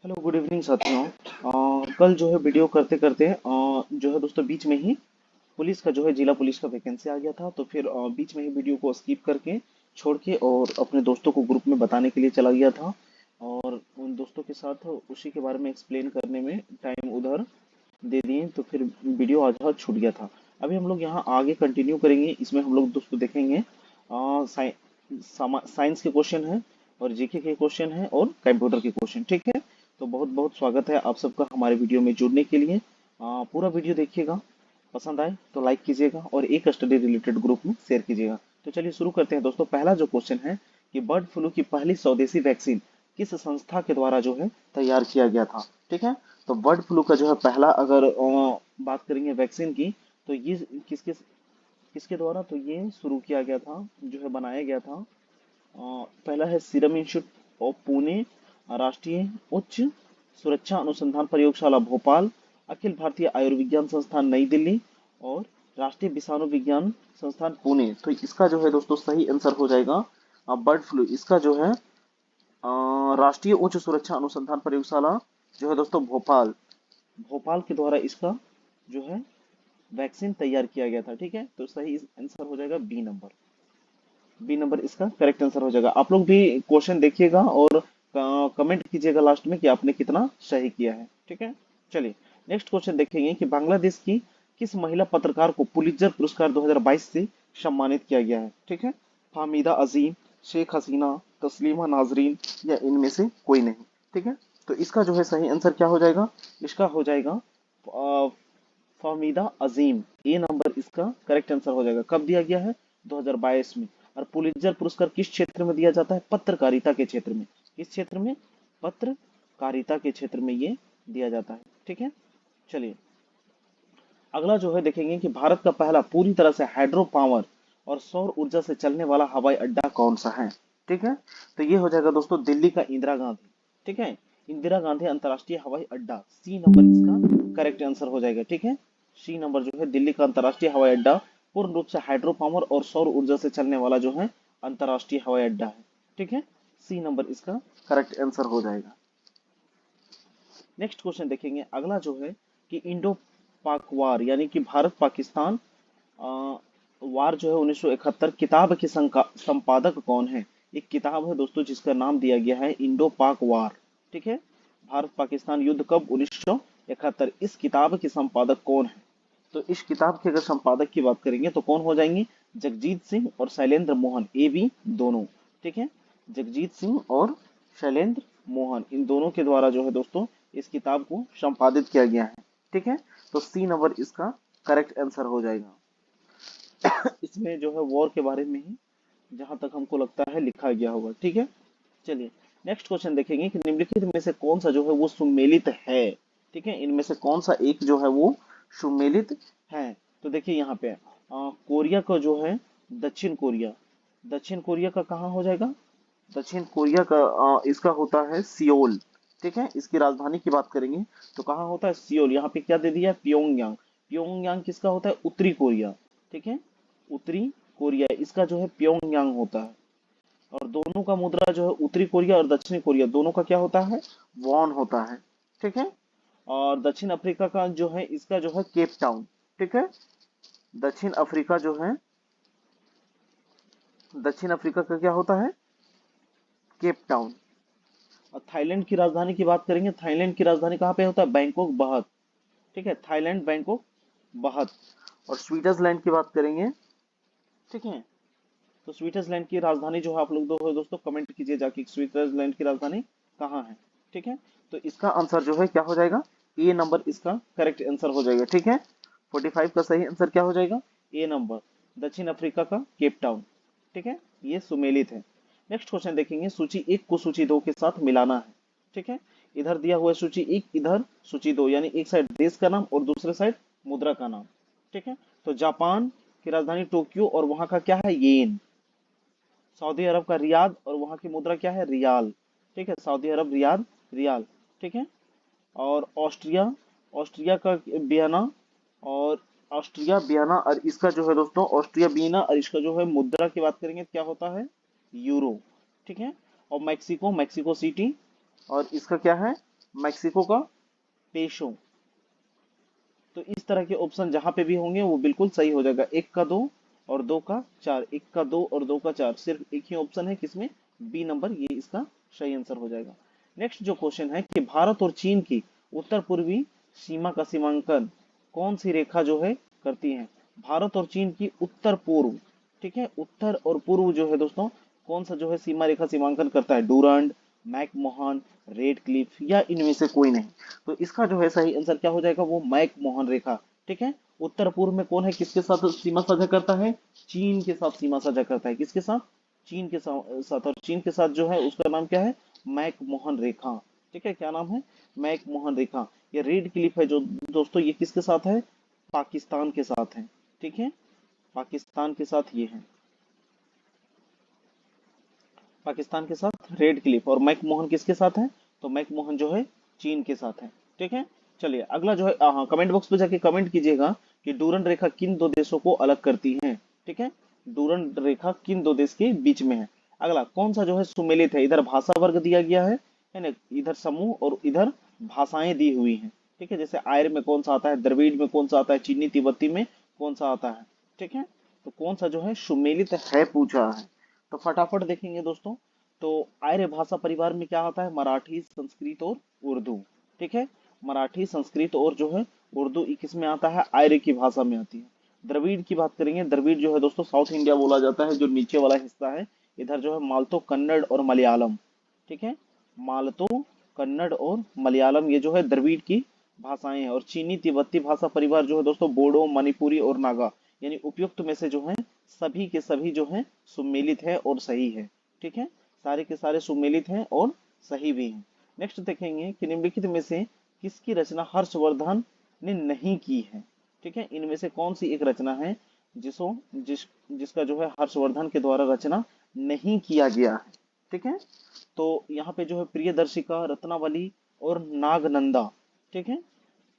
Hello good evening साथियों। कल जो है वीडियो करते करते जो है दोस्तों बीच में ही पुलिस का जो है जिला पुलिस का वैकेंसी आ गया था, तो फिर बीच में ही वीडियो को स्किप करके छोड़ के और अपने दोस्तों को ग्रुप में बताने के लिए चला गया था। और उन दोस्तों के साथ उसी के बारे में एक्सप्लेन करने में टाइम उधर दे दिए, तो फिर वीडियो आधा छूट गया था। अभी हम लोग यहाँ आगे कंटिन्यू करेंगे। इसमें हम लोग दोस्तों देखेंगे साइंस के क्वेश्चन है और जीके के क्वेश्चन है और कंप्यूटर के क्वेश्चन, ठीक है। तो बहुत बहुत स्वागत है आप सबका हमारे वीडियो में जुड़ने के लिए। पूरा वीडियो देखिएगा, पसंद आए तो लाइक कीजिएगा और एक स्टडी रिलेटेड ग्रुप में शेयर कीजिएगा। तो चलिए शुरू करते हैं दोस्तों। पहला जो क्वेश्चन है कि बर्ड फ्लू की पहली स्वदेशी वैक्सीन किस संस्था के द्वारा जो है तैयार किया गया था, ठीक है। तो बर्ड फ्लू का जो है पहला अगर बात करेंगे वैक्सीन की, तो ये किसके किसके द्वारा तो ये शुरू किया गया था, जो है बनाया गया था। पहला है सीरम इंस्टीट्यूट ऑफ पुणे, राष्ट्रीय उच्च सुरक्षा अनुसंधान प्रयोगशाला भोपाल, अखिल भारतीय आयुर्विज्ञान संस्थान नई दिल्ली और राष्ट्रीय विषाणु विज्ञान संस्थान पुणे। तो इसका जो है दोस्तों सही आंसर हो जाएगा बर्ड फ्लू। इसका जो है राष्ट्रीय उच्च सुरक्षा अनुसंधान प्रयोगशाला जो है दोस्तों भोपाल, भोपाल के द्वारा इसका जो है वैक्सीन तैयार किया गया था, ठीक है। तो सही आंसर हो जाएगा बी नंबर। बी नंबर इसका करेक्ट आंसर हो जाएगा। आप लोग भी क्वेश्चन देखिएगा और कमेंट कीजिएगा लास्ट में कि आपने कितना सही किया है, ठीक है। चलिए नेक्स्ट क्वेश्चन देखेंगे कि बांग्लादेश की किस महिला पत्रकार को पुलित्जर पुरस्कार 2022 से सम्मानित किया गया है, ठीक है। फाहमीदा अजीम, शेख हसीना, तस्लीमा नाजरीन या इनमें से कोई नहीं, ठीक है। तो इसका जो है सही आंसर क्या हो जाएगा, इसका हो जाएगा फाहमीदा अजीम। ए नंबर इसका करेक्ट आंसर हो जाएगा। कब दिया गया है, 2022 में। और पुलित्जर पुरस्कार किस क्षेत्र में दिया जाता है, पत्रकारिता के क्षेत्र में। किस क्षेत्र में, पत्रकारिता के क्षेत्र में ये दिया जाता है, ठीक है। चलिए अगला जो है देखेंगे कि भारत का पहला पूरी तरह से हाइड्रो पावर और सौर ऊर्जा से चलने वाला हवाई अड्डा कौन सा है, ठीक है। तो ये हो जाएगा दोस्तों दिल्ली का इंदिरा गांधी, ठीक है। इंदिरा गांधी अंतर्राष्ट्रीय हवाई अड्डा, सी नंबर इसका करेक्ट आंसर हो जाएगा, ठीक है। सी नंबर जो है दिल्ली का अंतर्राष्ट्रीय हवाई अड्डा पूर्ण रूप से हाइड्रो पावर और सौर ऊर्जा से चलने वाला जो है अंतर्राष्ट्रीय हवाई अड्डा है, ठीक है। सी नंबर इसका करेक्ट आंसर हो जाएगा। नेक्स्ट क्वेश्चन देखेंगे अगला जो है कि इंडो पाक वार यानी कि भारत पाकिस्तान अ, वार जो है 1971 किताब के संपादक कौन है। एक किताब है दोस्तों जिसका नाम दिया गया है इंडो पाक वार, ठीक है। भारत पाकिस्तान युद्ध कब 1971, इस किताब के संपादक कौन है। तो इस किताब के अगर संपादक की बात करेंगे तो कौन हो जाएंगे, जगजीत सिंह और शैलेंद्र मोहन, ए बी दोनों, ठीक है। जगजीत सिंह और शैलेंद्र मोहन, इन दोनों के द्वारा जो है दोस्तों इस किताब को संपादित किया गया है, ठीक है। तो सी नंबर इसका करेक्ट आंसर हो जाएगा। इसमें जो है वॉर के बारे में ही जहां तक हमको लगता है लिखा गया होगा, ठीक है। चलिए नेक्स्ट क्वेश्चन देखेंगे कि निम्नलिखित में से कौन सा जो है वो सुमेलित है, ठीक है। इनमें से कौन सा एक जो है वो सुमेलित है। तो देखिए यहाँ पे कोरिया का जो है दक्षिण कोरिया, दक्षिण कोरिया का कहाँ हो जाएगा, दक्षिण कोरिया का इसका होता है सियोल, ठीक है। इसकी राजधानी की बात करेंगे तो कहाँ होता है, सियोल। यहाँ पे क्या दे दिया है, प्योंगयांग। प्योंगयांग किसका होता है, उत्तरी कोरिया, ठीक है। उत्तरी कोरिया इसका जो है प्योंगयांग होता है। और दोनों का मुद्रा जो है उत्तरी कोरिया और दक्षिणी कोरिया दोनों का क्या होता है, वॉन होता है, ठीक है। और दक्षिण अफ्रीका का जो है इसका जो है केप टाउन, ठीक है। दक्षिण अफ्रीका जो है, दक्षिण अफ्रीका का क्या होता है, केप टाउन। और थाईलैंड की राजधानी की बात करेंगे, थाईलैंड की राजधानी कहाँ पे होता है, बैंकॉक बहत, ठीक है। थाईलैंड बैंकॉक बहत। और स्विट्जरलैंड की बात करेंगे, ठीक है। तो स्विट्जरलैंड की राजधानी जो है आप लोग दोस्तों कमेंट कीजिए जाके स्विट्जरलैंड की राजधानी कहाँ है, ठीक है। तो इसका आंसर जो है क्या हो जाएगा, ए नंबर इसका करेक्ट आंसर हो जाएगा, ठीक है। 45 का सही आंसर क्या हो जाएगा, ए नंबर, दक्षिण अफ्रीका का केप टाउन, ठीक है। ये सुमेलित है। नेक्स्ट क्वेश्चन देखेंगे, सूची एक को सूची दो के साथ मिलाना है, ठीक है। इधर दिया हुआ है सूची एक, इधर सूची दो, यानी एक साइड देश का नाम और दूसरे साइड मुद्रा का नाम, ठीक है। तो जापान की राजधानी टोक्यो और वहां का क्या है, येन। सऊदी अरब का रियाद और वहां की मुद्रा क्या है, रियाल, ठीक है। सऊदी अरब रियाद, रियाल, ठीक है। और ऑस्ट्रिया, ऑस्ट्रिया का वियना, और ऑस्ट्रिया वियना और इसका जो है दोस्तों ऑस्ट्रिया वियना और इसका जो है मुद्रा की बात करेंगे तो क्या होता है, यूरो, ठीक है। और मैक्सिको, मैक्सिको सिटी और इसका क्या है, मैक्सिको का पेशो। तो इस तरह के ऑप्शन जहां पे भी होंगे वो बिल्कुल सही हो जाएगा। एक का दो और दो का चार, एक का दो और दो का चार, सिर्फ एक ही ऑप्शन है किसमें, बी नंबर, ये इसका सही आंसर हो जाएगा। नेक्स्ट जो क्वेश्चन है कि भारत और चीन की उत्तर पूर्वी सीमा का सीमांकन कौन सी रेखा जो है करती है। भारत और चीन की उत्तर पूर्व, ठीक है, उत्तर और पूर्व जो है दोस्तों कौन सा जो है सीमा रेखा सीमांकन करता है, डूरंड, मैकमोहन, रेड क्लिफ या इनमें से कोई नहीं। तो इसका जो है सही आंसर क्या हो जाएगा, वो मैकमोहन रेखा। ठीक है, उत्तर पूर्व में कौन है, किसके साथ सीमा साझा करता है, चीन के साथ सीमा साझा करता है। किसके साथ, चीन के साथ। और चीन के साथ जो है उसका नाम क्या है, मैकमोहन रेखा। ठीक है, क्या नाम है, मैकमोहन रेखा। ये रेड क्लिफ है जो दोस्तों ये किसके साथ है, पाकिस्तान के साथ है। ठीक है, पाकिस्तान के साथ ये है, पाकिस्तान के साथ रेड क्लिफ। और मैकमोहन किसके साथ है, तो मैकमोहन जो है चीन के साथ है। ठीक है, चलिए अगला जो है, हाँ कमेंट बॉक्स पे जाके कमेंट कीजिएगा कि डूरंड रेखा किन दो देशों को अलग करती है। ठीक है, डूरंड रेखा किन दो देश के बीच में है। अगला कौन सा जो है सुमेलित है, इधर भाषा वर्ग दिया गया है ना, इधर समूह और इधर भाषाएं दी हुई हैं। ठीक है, जैसे आर्य में कौन सा आता है, द्रविड़ में कौन सा आता है, चीनी तिब्बती में कौन सा आता है। ठीक है, तो कौन सा जो है सुमेलित है पूछा है। तो फटाफट देखेंगे दोस्तों। तो आर्य भाषा परिवार में क्या आता है, मराठी, संस्कृत और उर्दू। ठीक है, मराठी, संस्कृत और जो है उर्दू किस में आता है, आर्य की भाषा में आती है। द्रविड़ की बात करेंगे, द्रविड़ जो है दोस्तों साउथ इंडिया बोला जाता है, जो नीचे वाला हिस्सा है, इधर जो है मालतो, कन्नड़ और मलयालम। ठीक है, मालतो, कन्नड़ और मलयालम ये जो है द्रविड़ की भाषाएं हैं। और चीनी तिब्बती भाषा परिवार जो है दोस्तों बोडो, मणिपुरी और नागा, यानी उपयुक्त में से जो है सभी के सभी जो है सुमेलित है और सही है। ठीक है, सारे के सारे सुमेलित हैं और सही भी हैं। नेक्स्ट देखेंगे कि निम्नलिखित में से किसकी रचना हर्षवर्धन ने नहीं की है। ठीक है, इनमें से कौन सी एक रचना है जिसका जो है हर्षवर्धन के द्वारा रचना नहीं किया गया है। ठीक है, तो यहाँ पे जो है प्रियदर्शिका, रत्नावली और नागनंदा। ठीक है,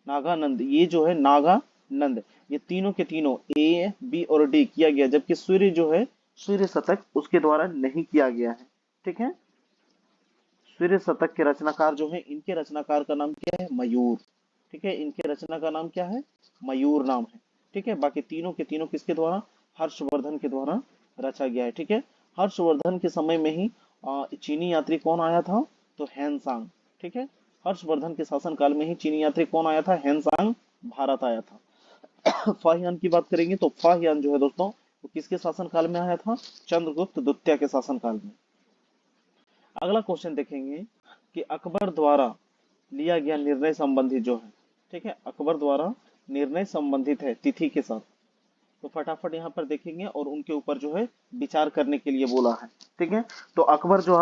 नागानंद, ये जो है नागानंद, ये तीनों के तीनों ए बी और डी किया गया, जबकि सूर्य जो है सूर्य शतक उसके द्वारा नहीं किया गया है। ठीक है, सूर्य शतक के रचनाकार जो है, इनके रचनाकार का नाम क्या है, मयूर। ठीक है, इनके रचना का नाम क्या है, मयूर नाम है। ठीक है, बाकी तीनों के तीनों किसके द्वारा, हर्षवर्धन के द्वारा रचा गया है। ठीक है, हर्षवर्धन के समय में ही चीनी यात्री कौन आया था, तो हैंसांग। ठीक है, हर्षवर्धन के शासन काल में ही चीनी यात्री कौन आया था, हैंसांग भारत आया था। फाहियान की बात करेंगे तो फाहियान जो है दोस्तों वो किसके शासन काल में आया था, चंद्रगुप्त द्वितीय के शासन काल में। अगला क्वेश्चन देखेंगे कि अकबर द्वारा लिया गया निर्णय संबंधित जो है, ठीक है, अकबर द्वारा निर्णय संबंधित है तिथि के साथ। तो फटाफट यहाँ पर देखेंगे और उनके ऊपर जो है विचार करने के लिए बोला है। ठीक है, तो अकबर जो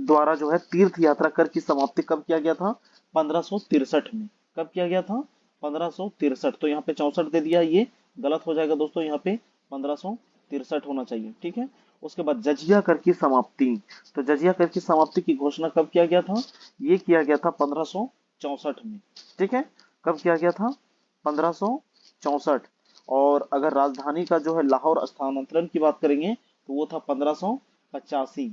द्वारा जो है तीर्थ यात्रा कर की समाप्ति कब किया गया था, 1563 में। कब किया गया था, 1563। तो यहाँ पे 64 दे दिया, ये गलत हो जाएगा दोस्तों, यहाँ पे 1563 होना चाहिए। ठीक है, उसके बाद जजिया कर की समाप्ति। तो जजिया कर की समाप्ति की घोषणा कब किया गया था, ये किया गया था 1564 में। ठीक है, कब किया गया था, 1564। और अगर राजधानी का जो है लाहौर स्थानांतरण की बात करेंगे तो वो था 1585।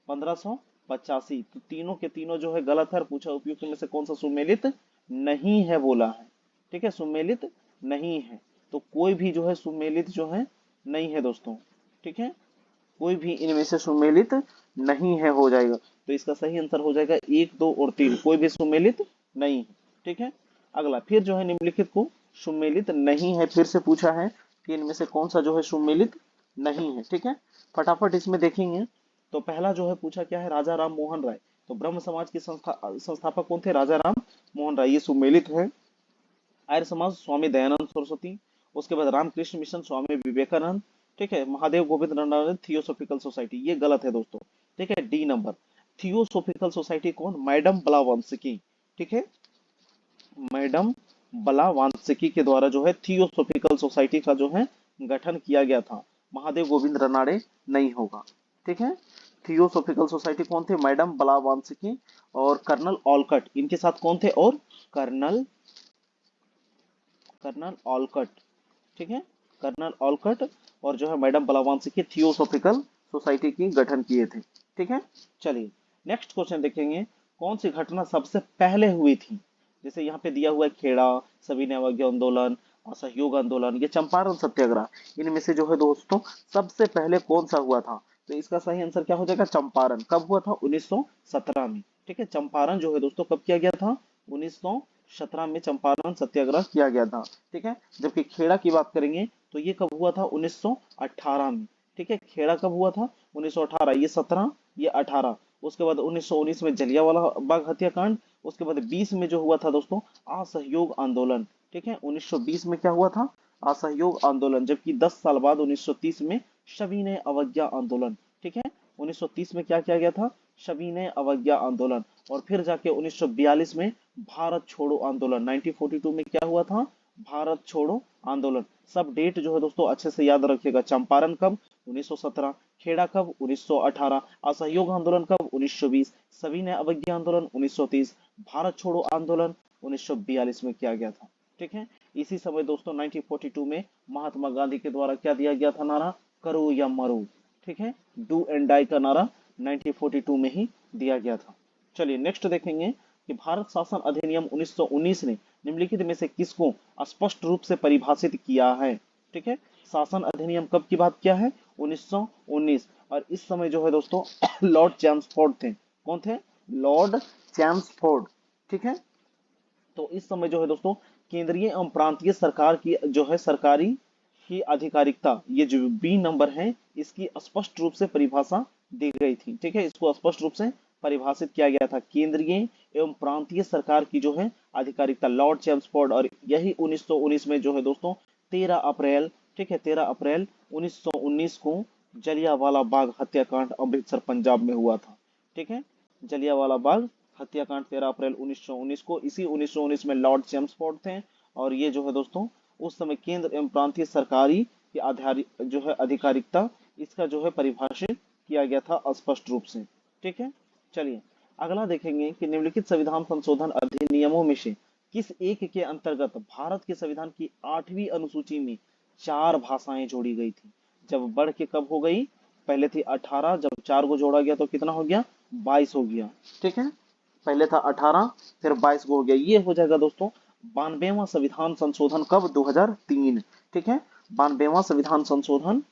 1585। तो तीनों के तीनों जो है गलत है, पूछा उपयुक्त में से कौन सा सुमेलित नहीं है बोला है। ठीक है, सुमेलित नहीं है, तो कोई भी जो है सुमेलित जो है नहीं है दोस्तों। ठीक है, कोई भी इनमें से सुमेलित नहीं है हो जाएगा। तो इसका सही आंसर हो जाएगा एक, दो और तीन, कोई भी सुमेलित नहीं है। ठीक है, अगला फिर जो है निम्नलिखित को सुमेलित नहीं है, फिर से पूछा है कि इनमें से कौन सा जो है सुमेलित नहीं है। ठीक है, फटाफट इसमें देखेंगे। तो पहला जो है पूछा क्या है, राजा राम मोहन राय। तो ब्रह्म समाज के संस्थापक कौन थे, राजा राम मोहन राय, ये सुमेलित है। आर्य समाज स्वामी दयानंद सरस्वती। उसके बाद रामकृष्ण मिशन स्वामी विवेकानंद। ठीक है, महादेव गोविंद नंदानंद थियोसोफिकल सोसाइटी, ये गलत है दोस्तों। ठीक है, डी नंबर, थियोसोफिकल सोसाइटी कौन, मैडम ब्लावांस्की। ठीक है, मैडम ब्लावांस्की के द्वारा जो है थियोसोफिकल सोसाइटी का जो है गठन किया गया था। महादेव गोविंद रनाड़े नहीं होगा। ठीक है, थियोसोफिकल सोसाइटी कौन थे, मैडम ब्लावांस्की और कर्नल ऑलकट, इनके साथ कौन थे, और कर्नल कर्नल ऑलकट। ठीक है, कर्नल ऑलकट और जो है मैडम ब्लावांस्की थियोसोफिकल सोसाइटी की गठन किए थे। ठीक है, चलिए नेक्स्ट क्वेश्चन देखेंगे। कौन सी घटना सबसे पहले हुई थी? जैसे यहाँ पे दिया हुआ है खेड़ा, सविनय अवज्ञा आंदोलन, असहयोग आंदोलन, ये चंपारण सत्याग्रह, इनमें से जो है दोस्तों सबसे पहले कौन सा हुआ था? तो इसका सही आंसर क्या हो जाएगा? चंपारण। कब हुआ था? 1917 में। ठीक है, चंपारण जो है दोस्तों कब किया गया था? 1917 में चंपारण सत्याग्रह किया गया था। ठीक है, जबकि खेड़ा की बात करेंगे तो ये कब हुआ था? 1918 में। ठीक है, खेड़ा कब हुआ था? 1918। ये 17, ये 18। उसके बाद 1919 में जलियांवाला बाग हत्याकांड। उसके बाद 20 में जो हुआ था दोस्तों असहयोग आंदोलन। ठीक है, 1920 में क्या हुआ था? असहयोग आंदोलन। जबकि 10 साल बाद 1930 में सविनय अवज्ञा आंदोलन। ठीक है, 1930 में क्या किया गया था? सविनय अवज्ञा आंदोलन। और फिर जाके 1942 में भारत छोड़ो आंदोलन। 1942 में क्या हुआ था? भारत छोड़ो आंदोलन। सब डेट जो है दोस्तों अच्छे से याद रखिएगा। चंपारण कब? 1917। खेड़ा कब? 1918। असहयोग आंदोलन कब? 1920। सविनय अवज्ञा आंदोलन 1930। भारत छोड़ो आंदोलन 1942 में किया गया था। ठीक है, इसी समय दोस्तों 1942 में महात्मा गांधी के द्वारा क्या दिया गया था नारा? करो या मरो। ठीक है, डू एंड डाई का नारा 1942 में ही दिया गया था। चलिए नेक्स्ट देखेंगे कि भारत शासन अधिनियम 1919 ने निम्नलिखित में से किसको स्पष्ट रूप से परिभाषित किया है? ठीक है, शासन अधिनियम कब की बात किया है? 1919। और इस समय जो है दोस्तों लॉर्ड चैम्सफोर्ड थे। कौन थे? Lord Chelmsford. ठीक है, तो इस समय जो है दोस्तों केंद्रीय एवं प्रांतीय सरकार की जो है सरकारी की आधिकारिकता, ये जो बी नंबर है इसकी स्पष्ट रूप से परिभाषा दी गई थी। ठीक है, इसको स्पष्ट रूप से परिभाषित किया गया था। केंद्रीय एवं प्रांतीय सरकार की जो है आधिकारिकता, लॉर्ड चैम्सफोर्ड। और यही 1919 में जो है दोस्तों 13 अप्रैल, ठीक है 13 अप्रैल 1919 को जलियांवाला बाग हत्याकांड अमृतसर पंजाब में हुआ था। ठीक है, जलियांवाला बाग हत्याकांड 13 अप्रैल 1919 को। इसी 1919 में लॉर्ड चैम्सफोर्ड थे। और ये जो है दोस्तों उस समय केंद्र एवं प्रांतीय सरकारी की आधारित जो है आधिकारिकता, इसका जो है परिभाषित किया गया था स्पष्ट रूप से। ठीक है, चलिए अगला देखेंगे कि निम्नलिखित संविधान संशोधन अधिनियमों में से किस एक के अंतर्गत भारत के संविधान की 8वीं अनुसूची में 4 भाषाएं जोड़ी गई थी? जब बढ़ के कब हो गई? पहले थी 18, जब 4 को जोड़ा गया तो कितना हो गया? 22 हो गया। ठीक है, पहले था 18 फिर 22 को हो गया। ये हो जाएगा दोस्तों 92वां संविधान संशोधन। कब? 2003। ठीक है, 92वां संविधान संशोधन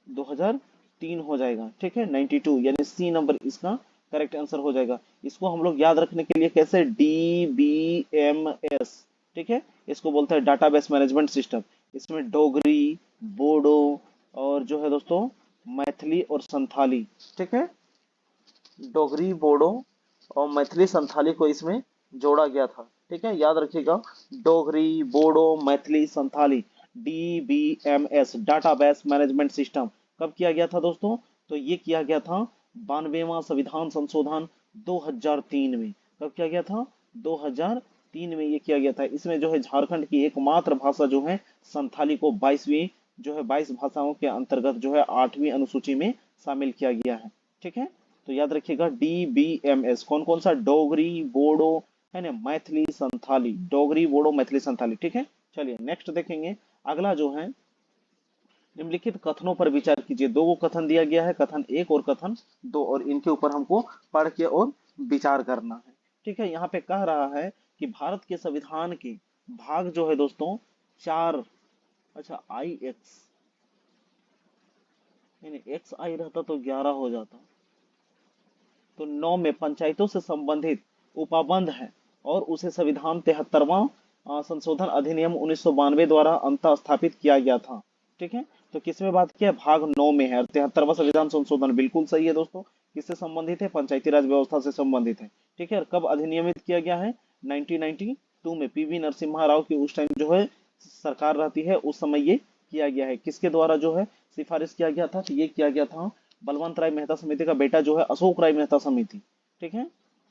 2003 हो जाएगा। ठीक है, 92 यानी सी नंबर इसका करेक्ट आंसर हो जाएगा। इसको हम लोग याद रखने के लिए कैसे? DBMS। ठीक है, इसको बोलते हैं डाटाबेस मैनेजमेंट सिस्टम। इसमें डोगरी, बोडो और जो है दोस्तों मैथिली और संथाली। ठीक है, डोगरी, बोडो और मैथिली संथाली को इसमें जोड़ा गया था। ठीक है, याद रखिएगा Dogri, Bodo, Maithili, Santhali, DBMS database management system कब किया गया था दोस्तों? तो ये किया गया था 92वां संविधान संशोधन 2003 में। कब किया गया था? 2003 में ये किया गया था। इसमें जो है झारखंड की एकमात्र भाषा जो है संथाली को 22वीं जो है 22 भाषाओं के अंतर्गत जो है 8वीं अनुसूची में शामिल किया गया है। ठीक है, तो याद रखिएगा DBMS कौन कौन सा? डोगरी, बोडो है ना, मैथिली, संथाली। डोगरी, बोडो, मैथिली, संथाली। ठीक है, चलिए नेक्स्ट देखेंगे। अगला जो है निम्नलिखित कथनों पर विचार कीजिए। 2 को कथन दिया गया है, कथन 1 और कथन 2, और इनके ऊपर हमको पढ़ के और विचार करना है। ठीक है, यहाँ पे कह रहा है कि भारत के संविधान के भाग जो है दोस्तों 4, अच्छा IX नहीं, XI रहता तो 11 हो जाता। तो 9 में पंचायतों से संबंधित उपाबंध है और उसे संविधान 73वां संशोधन अधिनियम 1992 द्वारा अंत स्थापित किया गया था। ठीक है, तो किसमें बात किया? भाग 9 में है। और 73वां संविधान संशोधन बिल्कुल सही है दोस्तों। किससे संबंधित है? पंचायती राज व्यवस्था से संबंधित है। ठीक है, और कब अधिनियमित किया गया है? 1992 में। PV नरसिम्हा राव की उस टाइम जो है सरकार रहती है, उस समय ये किया गया है। किसके द्वारा जो है सिफारिश किया गया था? तो ये किया गया था बलवंत राय मेहता समिति का बेटा जो है अशोक राय मेहता समिति। ठीक है,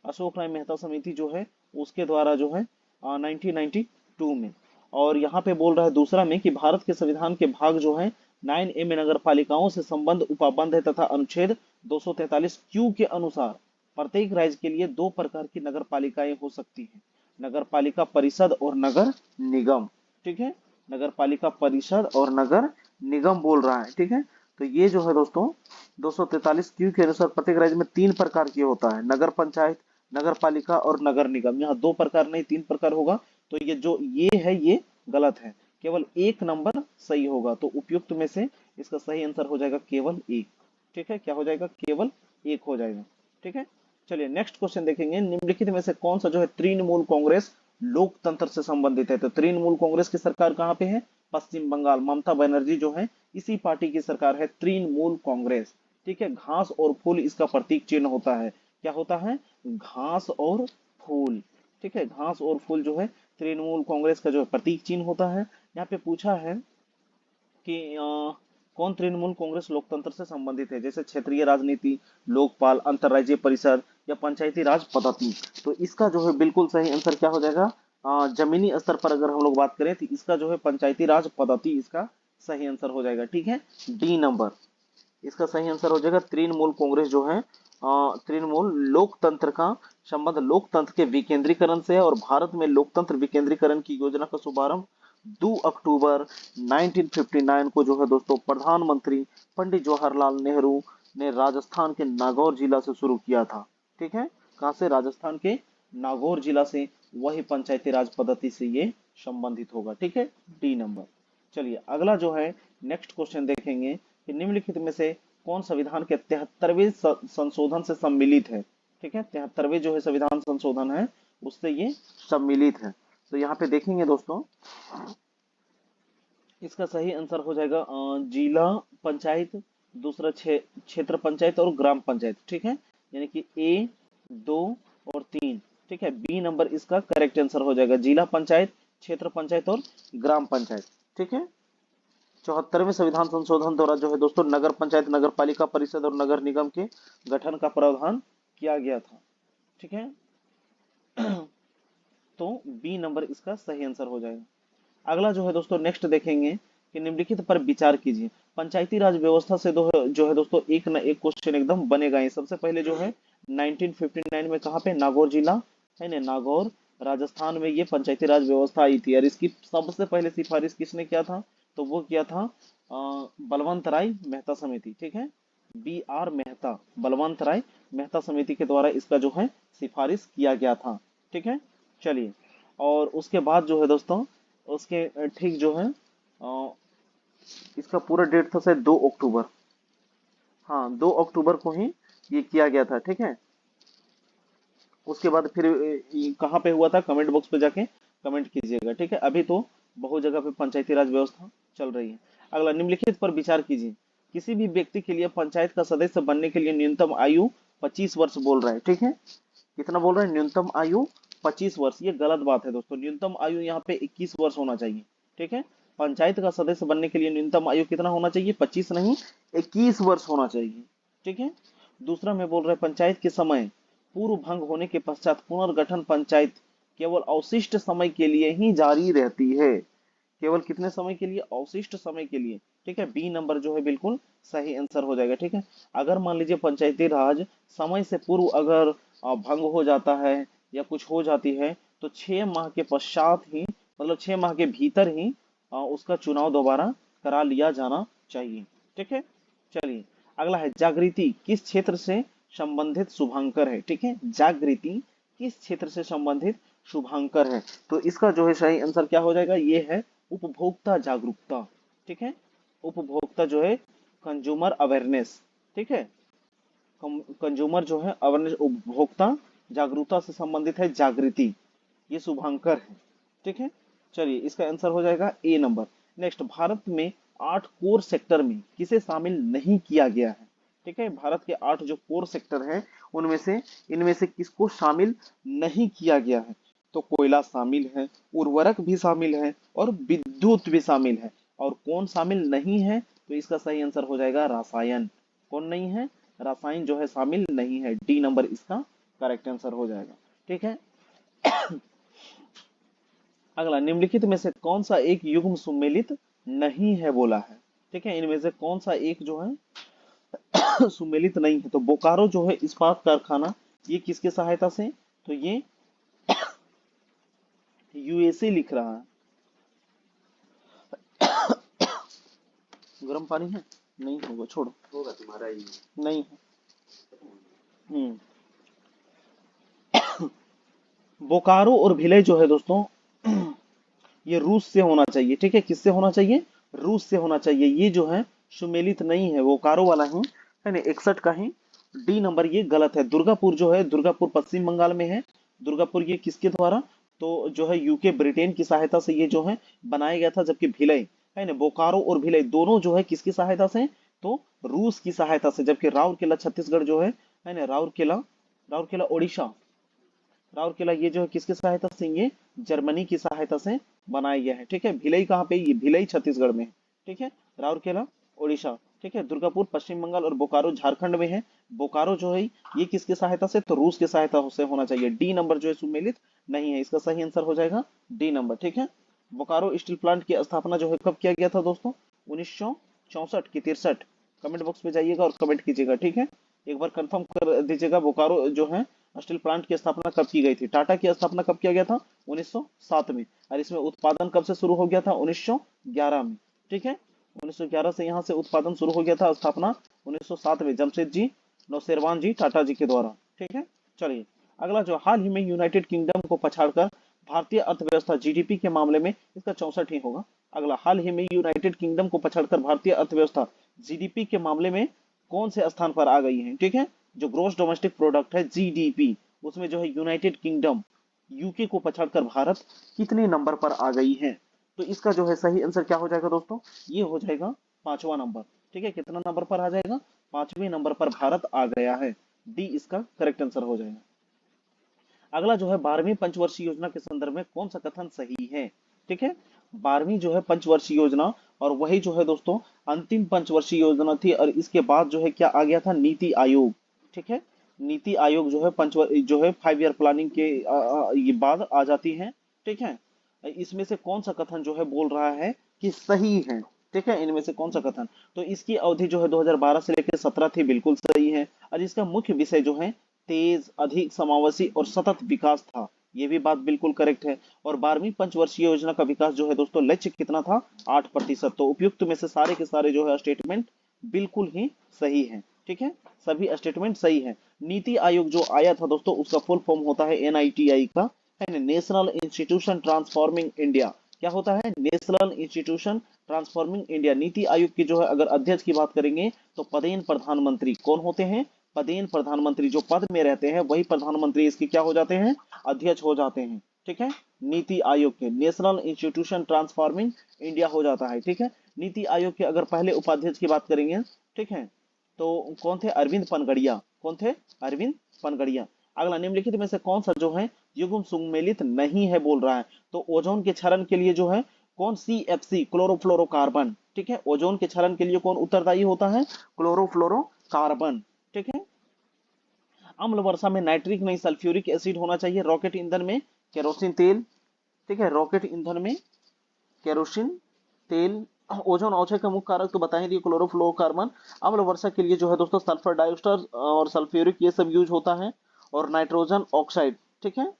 अशोक राय मेहता समिति जो है उसके द्वारा जो है 1992 में। और यहाँ पे बोल रहा है दूसरा में कि भारत के संविधान के भाग जो है 9A में नगर पालिकाओं से संबंध उपाबंध है तथा अनुच्छेद 243Q के अनुसार प्रत्येक राज्य के लिए 2 प्रकार की नगर पालिकाएं हो सकती हैं, नगर पालिका परिषद और नगर निगम। ठीक है, नगर पालिका परिषद और नगर निगम बोल रहा है। ठीक है, तो ये जो है दोस्तों 243Q के अनुसार प्रत्येक राज्य में 3 प्रकार की होता है, नगर पंचायत, नगर पालिका और नगर निगम। यहाँ 2 प्रकार नहीं 3 प्रकार होगा, तो ये जो ये है ये गलत है, केवल 1 नंबर सही होगा। तो उपयुक्त में से इसका सही आंसर हो जाएगा केवल 1। ठीक है, क्या हो जाएगा, केवल 1 हो जाएगा। ठीक है, चलिए नेक्स्ट क्वेश्चन देखेंगे। निम्नलिखित में से कौन सा जो है तृणमूल कांग्रेस लोकतंत्र से संबंधित है? तो तृणमूल कांग्रेस की सरकार कहाँ पे है? पश्चिम बंगाल। ममता बनर्जी जो है इसी पार्टी की सरकार है तृणमूल कांग्रेस। ठीक है, घास और फूल इसका प्रतीक चिन्ह होता है। क्या होता है? घास और फूल। ठीक है, घास और फूल जो है तृणमूल कांग्रेस का जो है प्रतीक चिन्ह होता है। यहाँ पे पूछा है कि कौन तृणमूल कांग्रेस लोकतंत्र से संबंधित है? जैसे क्षेत्रीय राजनीति, लोकपाल, अंतरराज्यीय परिषद या पंचायती राज पद्धति। तो इसका जो है बिल्कुल सही आंसर क्या हो जाएगा? जमीनी स्तर पर अगर हम लोग बात करें तो इसका जो है पंचायती राज पद्धति इसका सही आंसर हो जाएगा। ठीक है, डी नंबर इसका सही आंसर हो जाएगा। तृणमूल कांग्रेस जो है तृणमूल लोकतंत्र का संबंध लोकतंत्र के विकेंद्रीकरण से है और भारत में लोकतंत्र विकेंद्रीकरण की योजना का शुभारंभ 2 अक्टूबर 1959 को जो है दोस्तों प्रधानमंत्री पंडित जवाहरलाल नेहरू ने राजस्थान के नागौर जिला से शुरू किया था। ठीक है, कहां से? राजस्थान के नागौर जिला से। वही पंचायती राज पद्धति से ये संबंधित होगा। ठीक है, डी नंबर। चलिए अगला जो है नेक्स्ट क्वेश्चन देखेंगे कि निम्नलिखित में से कौन संविधान के 73वें संशोधन से सम्मिलित है? ठीक है, 73वें जो है संविधान संशोधन है उससे ये सम्मिलित है। तो यहाँ पे देखेंगे दोस्तों इसका सही आंसर हो जाएगा जिला पंचायत, दूसरा क्षेत्र पंचायत और ग्राम पंचायत। ठीक है, यानी कि ए, 2 और 3। ठीक है, बी नंबर इसका करेक्ट आंसर हो जाएगा, जिला पंचायत, क्षेत्र पंचायत और ग्राम पंचायत। ठीक है, 74वें संविधान संशोधन द्वारा जो है दोस्तों नगर पंचायत, नगर पालिका परिषद और नगर निगम के गठन का प्रावधान किया गया था। ठीक है, तो बी नंबर इसका सही आंसर हो जाएगा। अगला जो है दोस्तों नेक्स्ट देखेंगे कि निम्नलिखित पर विचार कीजिए। पंचायती राज व्यवस्था से जो है दोस्तों एक न एक क्वेश्चन एकदम बनेगा ही। सबसे पहले जो है 1959 में कहाँ पे? नागौर जिला है ना, नागौर राजस्थान में ये पंचायती राज व्यवस्था आई थी और इसकी सबसे पहले सिफारिश किसने किया था? तो वो किया था बलवंत राय मेहता समिति। ठीक है, B.R. मेहता, बलवंत राय मेहता समिति के द्वारा इसका जो है सिफारिश किया गया था। ठीक है, चलिए और उसके बाद जो है दोस्तों उसके ठीक जो है इसका पूरा डेट था शायद 2 अक्टूबर। हाँ, 2 अक्टूबर को ही ये किया गया था। ठीक है, उसके बाद फिर कहाँ पे हुआ था? कमेंट बॉक्स पे जाके कमेंट कीजिएगा। ठीक है, अभी तो बहुत जगह पे पंचायती राज व्यवस्था चल रही है। अगला, निम्नलिखित पर विचार कीजिए। किसी भी व्यक्ति के लिए पंचायत का सदस्य बनने के लिए न्यूनतम आयु 25 वर्ष बोल रहा है। ठीक है, कितना बोल रहे हैं? न्यूनतम आयु 25 वर्ष। ये गलत बात है दोस्तों, न्यूनतम आयु यहाँ पे 21 वर्ष होना चाहिए। ठीक है, पंचायत का सदस्य बनने के लिए न्यूनतम आयु कितना होना चाहिए? 25 नहीं 21 वर्ष होना चाहिए। ठीक है, दूसरा में बोल रहे हैं पंचायत के समय पूर्व भंग होने के पश्चात पुनर्गठन पंचायत केवल अवशिष्ट समय के लिए ही जारी रहती है। केवल कितने समय के लिए? अवशिष्ट समय के लिए। ठीक है, बी नंबर जो है बिल्कुल सही आंसर हो जाएगा। ठीक है, अगर मान लीजिए पंचायती राज समय से पूर्व अगर भंग हो जाता है या कुछ हो जाती है तो 6 माह के पश्चात ही, मतलब 6 माह के भीतर ही उसका चुनाव दोबारा करा लिया जाना चाहिए। ठीक है, चलिए अगला है जागृति किस क्षेत्र से संबंधित शुभांकर है? ठीक है, जागृति किस क्षेत्र से संबंधित शुभांकर है? तो इसका जो है सही आंसर क्या हो जाएगा? ये है उपभोक्ता जागरूकता। ठीक है, उपभोक्ता जो है कंज्यूमर अवेयरनेस। ठीक है, कंज्यूमर जो है अवेयरनेस, उपभोक्ता जागरूकता से संबंधित है जागृति, ये शुभांकर है। ठीक है, चलिए इसका आंसर हो जाएगा ए नंबर। नेक्स्ट, भारत में 8 कोर सेक्टर में किसे शामिल नहीं किया गया है? ठीक है, भारत के 8 जो कोर सेक्टर हैं उनमें से इनमें से किसको शामिल नहीं किया गया है? तो कोयला शामिल है, उर्वरक भी शामिल है और विद्युत भी शामिल है। और कौन शामिल नहीं है? तो इसका सही आंसर हो जाएगा रसायन। कौन नहीं है? रसायन जो है शामिल नहीं है। डी नंबर इसका करेक्ट आंसर हो जाएगा। ठीक है, अगला, निम्नलिखित में से कौन सा एक युग्म सुमेलित नहीं है बोला है? ठीक है, इनमें से कौन सा एक जो है सुमेलित नहीं है? तो बोकारो जो है इस्पात कारखाना, ये किसके सहायता से? तो ये यूएसए लिख रहा है। गर्म पानी है? नहीं होगा, छोड़ो, होगा तुम्हारा ही। नहीं है। हम्म बोकारो और भिलय जो है दोस्तों ये रूस से होना चाहिए, ठीक है। किससे होना चाहिए? रूस से होना चाहिए। ये जो है सुमेलित नहीं है, बोकारो वाला है ना, 61 का ही डी नंबर ये गलत है। दुर्गापुर जो है, दुर्गापुर पश्चिम बंगाल में है। दुर्गापुर ये किसके द्वारा? तो जो है यूके ब्रिटेन की सहायता से ये जो है बनाया गया था। जबकि भिलय है ना, बोकारो और भिलय दोनों जो है किसकी सहायता से? तो रूस की सहायता से। जबकि राउरकेला छत्तीसगढ़ जो है ना, राउरकेला, राउरकेला ओडिशा, राउरकेला ये जो है किसकी सहायता से? ये जर्मनी की सहायता से बनाया गया है, ठीक है। भिलई कहाँ पे? ये भिलई छत्तीसगढ़ में है, ठीक है। राउरकेला ओडिशा, ठीक है। दुर्गापुर पश्चिम बंगाल और बोकारो झारखंड में है। बोकारो जो है ये किसकी सहायता से? तो रूस की सहायता से होना चाहिए। डी नंबर जो है सुमेलित नहीं है, इसका सही आंसर हो जाएगा डी नंबर, ठीक है। बोकारो स्टील प्लांट की स्थापना जो है कब किया गया था दोस्तों? 1964 की 63? कमेंट बॉक्स में जाइएगा और कमेंट कीजिएगा, ठीक है। एक बार कंफर्म कर दीजिएगा बोकारो जो है स्टील प्लांट की स्थापना कब की गई थी। टाटा की स्थापना कब किया गया था? 1907 में। और इसमें उत्पादन कब से शुरू हो गया था? 1911 में, ठीक है। 1911 से यहाँ से उत्पादन शुरू हो गया था। स्थापना 1907 में जमशेद जी नौशेरवान जी टाटा जी के द्वारा, ठीक है। चलिए अगला जो हाल ही में यूनाइटेड किंगडम को पछाड़कर भारतीय अर्थव्यवस्था जीडीपी के मामले में, इसका 64 ही होगा। अगला, हाल ही में यूनाइटेड किंगडम को पछाड़कर भारतीय अर्थव्यवस्था जीडीपी के मामले में कौन से स्थान पर आ गई है, ठीक है। जो ग्रोस डोमेस्टिक प्रोडक्ट है जीडीपी, उसमें जो है यूनाइटेड किंगडम यूके को पछाड़कर भारत कितने नंबर पर आ गई है? तो इसका जो है सही आंसर क्या हो जाएगा दोस्तों? ये हो जाएगा 5वां नंबर, ठीक है। कितना नंबर पर आ जाएगा? 5वें नंबर पर भारत आ गया है। डी इसका करेक्ट आंसर हो जाएगा। अगला जो है 12वीं पंचवर्षीय योजना के संदर्भ में कौन सा कथन सही है, ठीक है। 12वीं जो है पंचवर्षीय योजना, और वही जो है दोस्तों अंतिम पंचवर्षीय योजना थी। और इसके बाद जो है क्या आ गया था? नीति आयोग, ठीक है। नीति आयोग जो है जो है 5 ईयर प्लानिंग के ये बाद आ जाती है, ठीक है। इसमें से कौन सा कथन जो है बोल रहा है कि सही है, ठीक है। इनमें से कौन सा कथन? तो इसकी अवधि जो है 2012 से लेकर 17 थी, बिल्कुल सही है। और इसका मुख्य विषय जो है तेज, अधिक समावेशी और सतत विकास था, ये भी बात बिल्कुल करेक्ट है। और 12वीं पंचवर्षीय योजना का विकास जो है दोस्तों लक्ष्य कितना था? 8%। तो उपयुक्त में से सारे के सारे जो है स्टेटमेंट बिल्कुल ही सही है, ठीक है। सभी स्टेटमेंट सही है। नीति आयोग जो आया था दोस्तों उसका फुल फॉर्म होता है एनआईटीआई का, है नेशनल इंस्टीट्यूशन ट्रांसफॉर्मिंग इंडिया। क्या होता है? National institution transforming India. NITI Aayog की जो है अगर अध्यक्ष की बात करेंगे तो पदेन प्रधानमंत्री कौन होते हैं? पदेन प्रधानमंत्री, जो पद में रहते हैं वही प्रधानमंत्री इसके क्या हो जाते हैं? अध्यक्ष हो जाते हैं, ठीक है। नीति आयोग के नेशनल इंस्टीट्यूशन ट्रांसफॉर्मिंग इंडिया हो जाता है, ठीक है। नीति आयोग के अगर पहले उपाध्यक्ष की बात करेंगे, ठीक है, तो कौन थे? अरविंद पनगड़िया। कौन थे? अरविंद पनगड़िया। अगला, निम्नलिखित में से कौन सा जो है युग्म सुमेलित नहीं है बोल रहा है? तो ओजोन के क्षरण के लिए जो है कौन? सीएफसी, क्लोरोफ्लोरोकार्बन, ठीक है। ओजोन के क्षरण के लिए कौन उत्तरदायी होता है? क्लोरोफ्लोरोकार्बन, ठीक है। अम्ल वर्षा में नाइट्रिक नहीं सल्फ्यूरिक एसिड होना चाहिए। रॉकेट ईंधन में केरोसिन तेल, ठीक है। रॉकेट ईंधन में केरोसिन तेल। ओजोन अवक्षय का मुख्य कारक तो बता ही दिए, क्लोरोफ्लोरोकार्बन। अम्ल वर्षा के लिए जो है दोस्तों सल्फर डाइऑक्साइड और सल्फ्यूरिक ये सब यूज होता है, और नाइट्रोजन ऑक्साइड, ठीक है।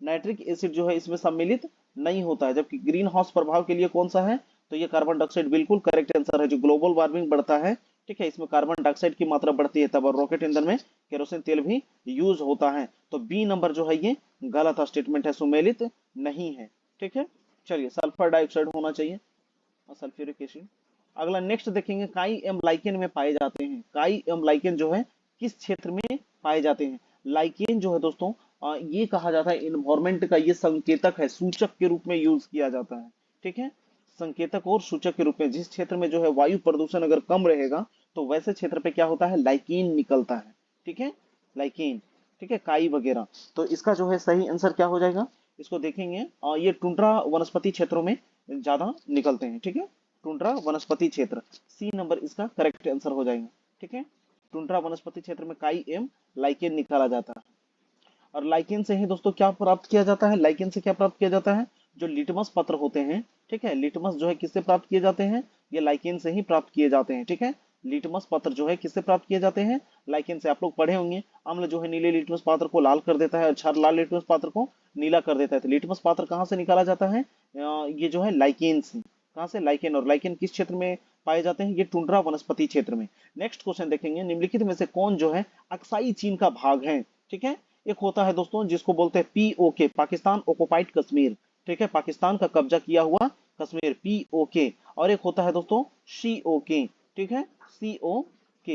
नाइट्रिक एसिड जो है इसमें सम्मिलित नहीं होता है। जबकि ग्रीन हाउस प्रभाव के लिए कौन सा है? तो ये कार्बन डाइऑक्साइड बिल्कुल करेक्ट आंसर है। जो ग्लोबल वार्मिंग बढ़ता है, ठीक है, इसमें कार्बन डाइऑक्साइड की मात्रा बढ़ती है तब, और रॉकेट ईंधन में केरोसिन तेल भी यूज होता है। तो बी नंबर जो है ये गलत स्टेटमेंट है, सुमेलित नहीं है, ठीक है। चलिए सल्फर डाइऑक्साइड होना चाहिए और सल्फ्यूरिक एसिड। अगला नेक्स्ट देखेंगे, काई एवं लाइकेन में पाए जाते हैं। काई एवं लाइकेन जो है किस क्षेत्र में पाए जाते हैं? लाइकेन जो है दोस्तों ये कहा जाता है इन्वायरमेंट का ये संकेतक है, सूचक के रूप में यूज किया जाता है, ठीक है। संकेतक और सूचक के रूप में जिस क्षेत्र में जो है वायु प्रदूषण अगर कम रहेगा तो वैसे क्षेत्र पे क्या होता है? लाइकेन निकलता है, ठीक है। लाइकेन, ठीक है, काई वगैरह। तो इसका जो है सही आंसर क्या हो जाएगा? इसको देखेंगे और ये टुंड्रा वनस्पति क्षेत्रों में ज्यादा निकलते हैं, ठीक है। टुंड्रा वनस्पति क्षेत्र, सी नंबर इसका करेक्ट आंसर हो जाएगा, ठीक है। टुंड्रा वनस्पति क्षेत्र में काई एम लाइकेन निकाला जाता है। और लाइकेन से ही दोस्तों क्या प्राप्त किया जाता है? लाइकेन से क्या प्राप्त किया जाता है? जो लिटमस पत्र होते हैं, ठीक है। लिटमस जो है किससे प्राप्त किए जाते हैं? ये लाइकेन से ही प्राप्त किए जाते हैं, ठीक है। लिटमस पत्र जो है किससे प्राप्त किए जाते हैं? लाइकेन से। आप लोग पढ़े होंगे, अम्ल जो है नीले लिटमस पात्र को लाल कर देता है और क्षार लाल लिटमस पात्र को नीला कर देता है। तो लिटमस पात्र कहाँ से निकाला जाता है? ये जो है लाइकेन से। कहाँ से? लाइकेन। और लाइकेन किस क्षेत्र में पाए जाते हैं? ये टुंड्रा वनस्पति क्षेत्र में। नेक्स्ट क्वेश्चन देखेंगे, निम्नलिखित में से कौन जो है अक्साई चीन का भाग है, ठीक है। एक होता है दोस्तों जिसको बोलते हैं पीओके, पाकिस्तान ऑक्युपाइड कश्मीर, ठीक है, पाकिस्तान का कब्जा किया हुआ कश्मीर, पीओके। और एक होता है दोस्तों सीओके, ठीक है, सीओके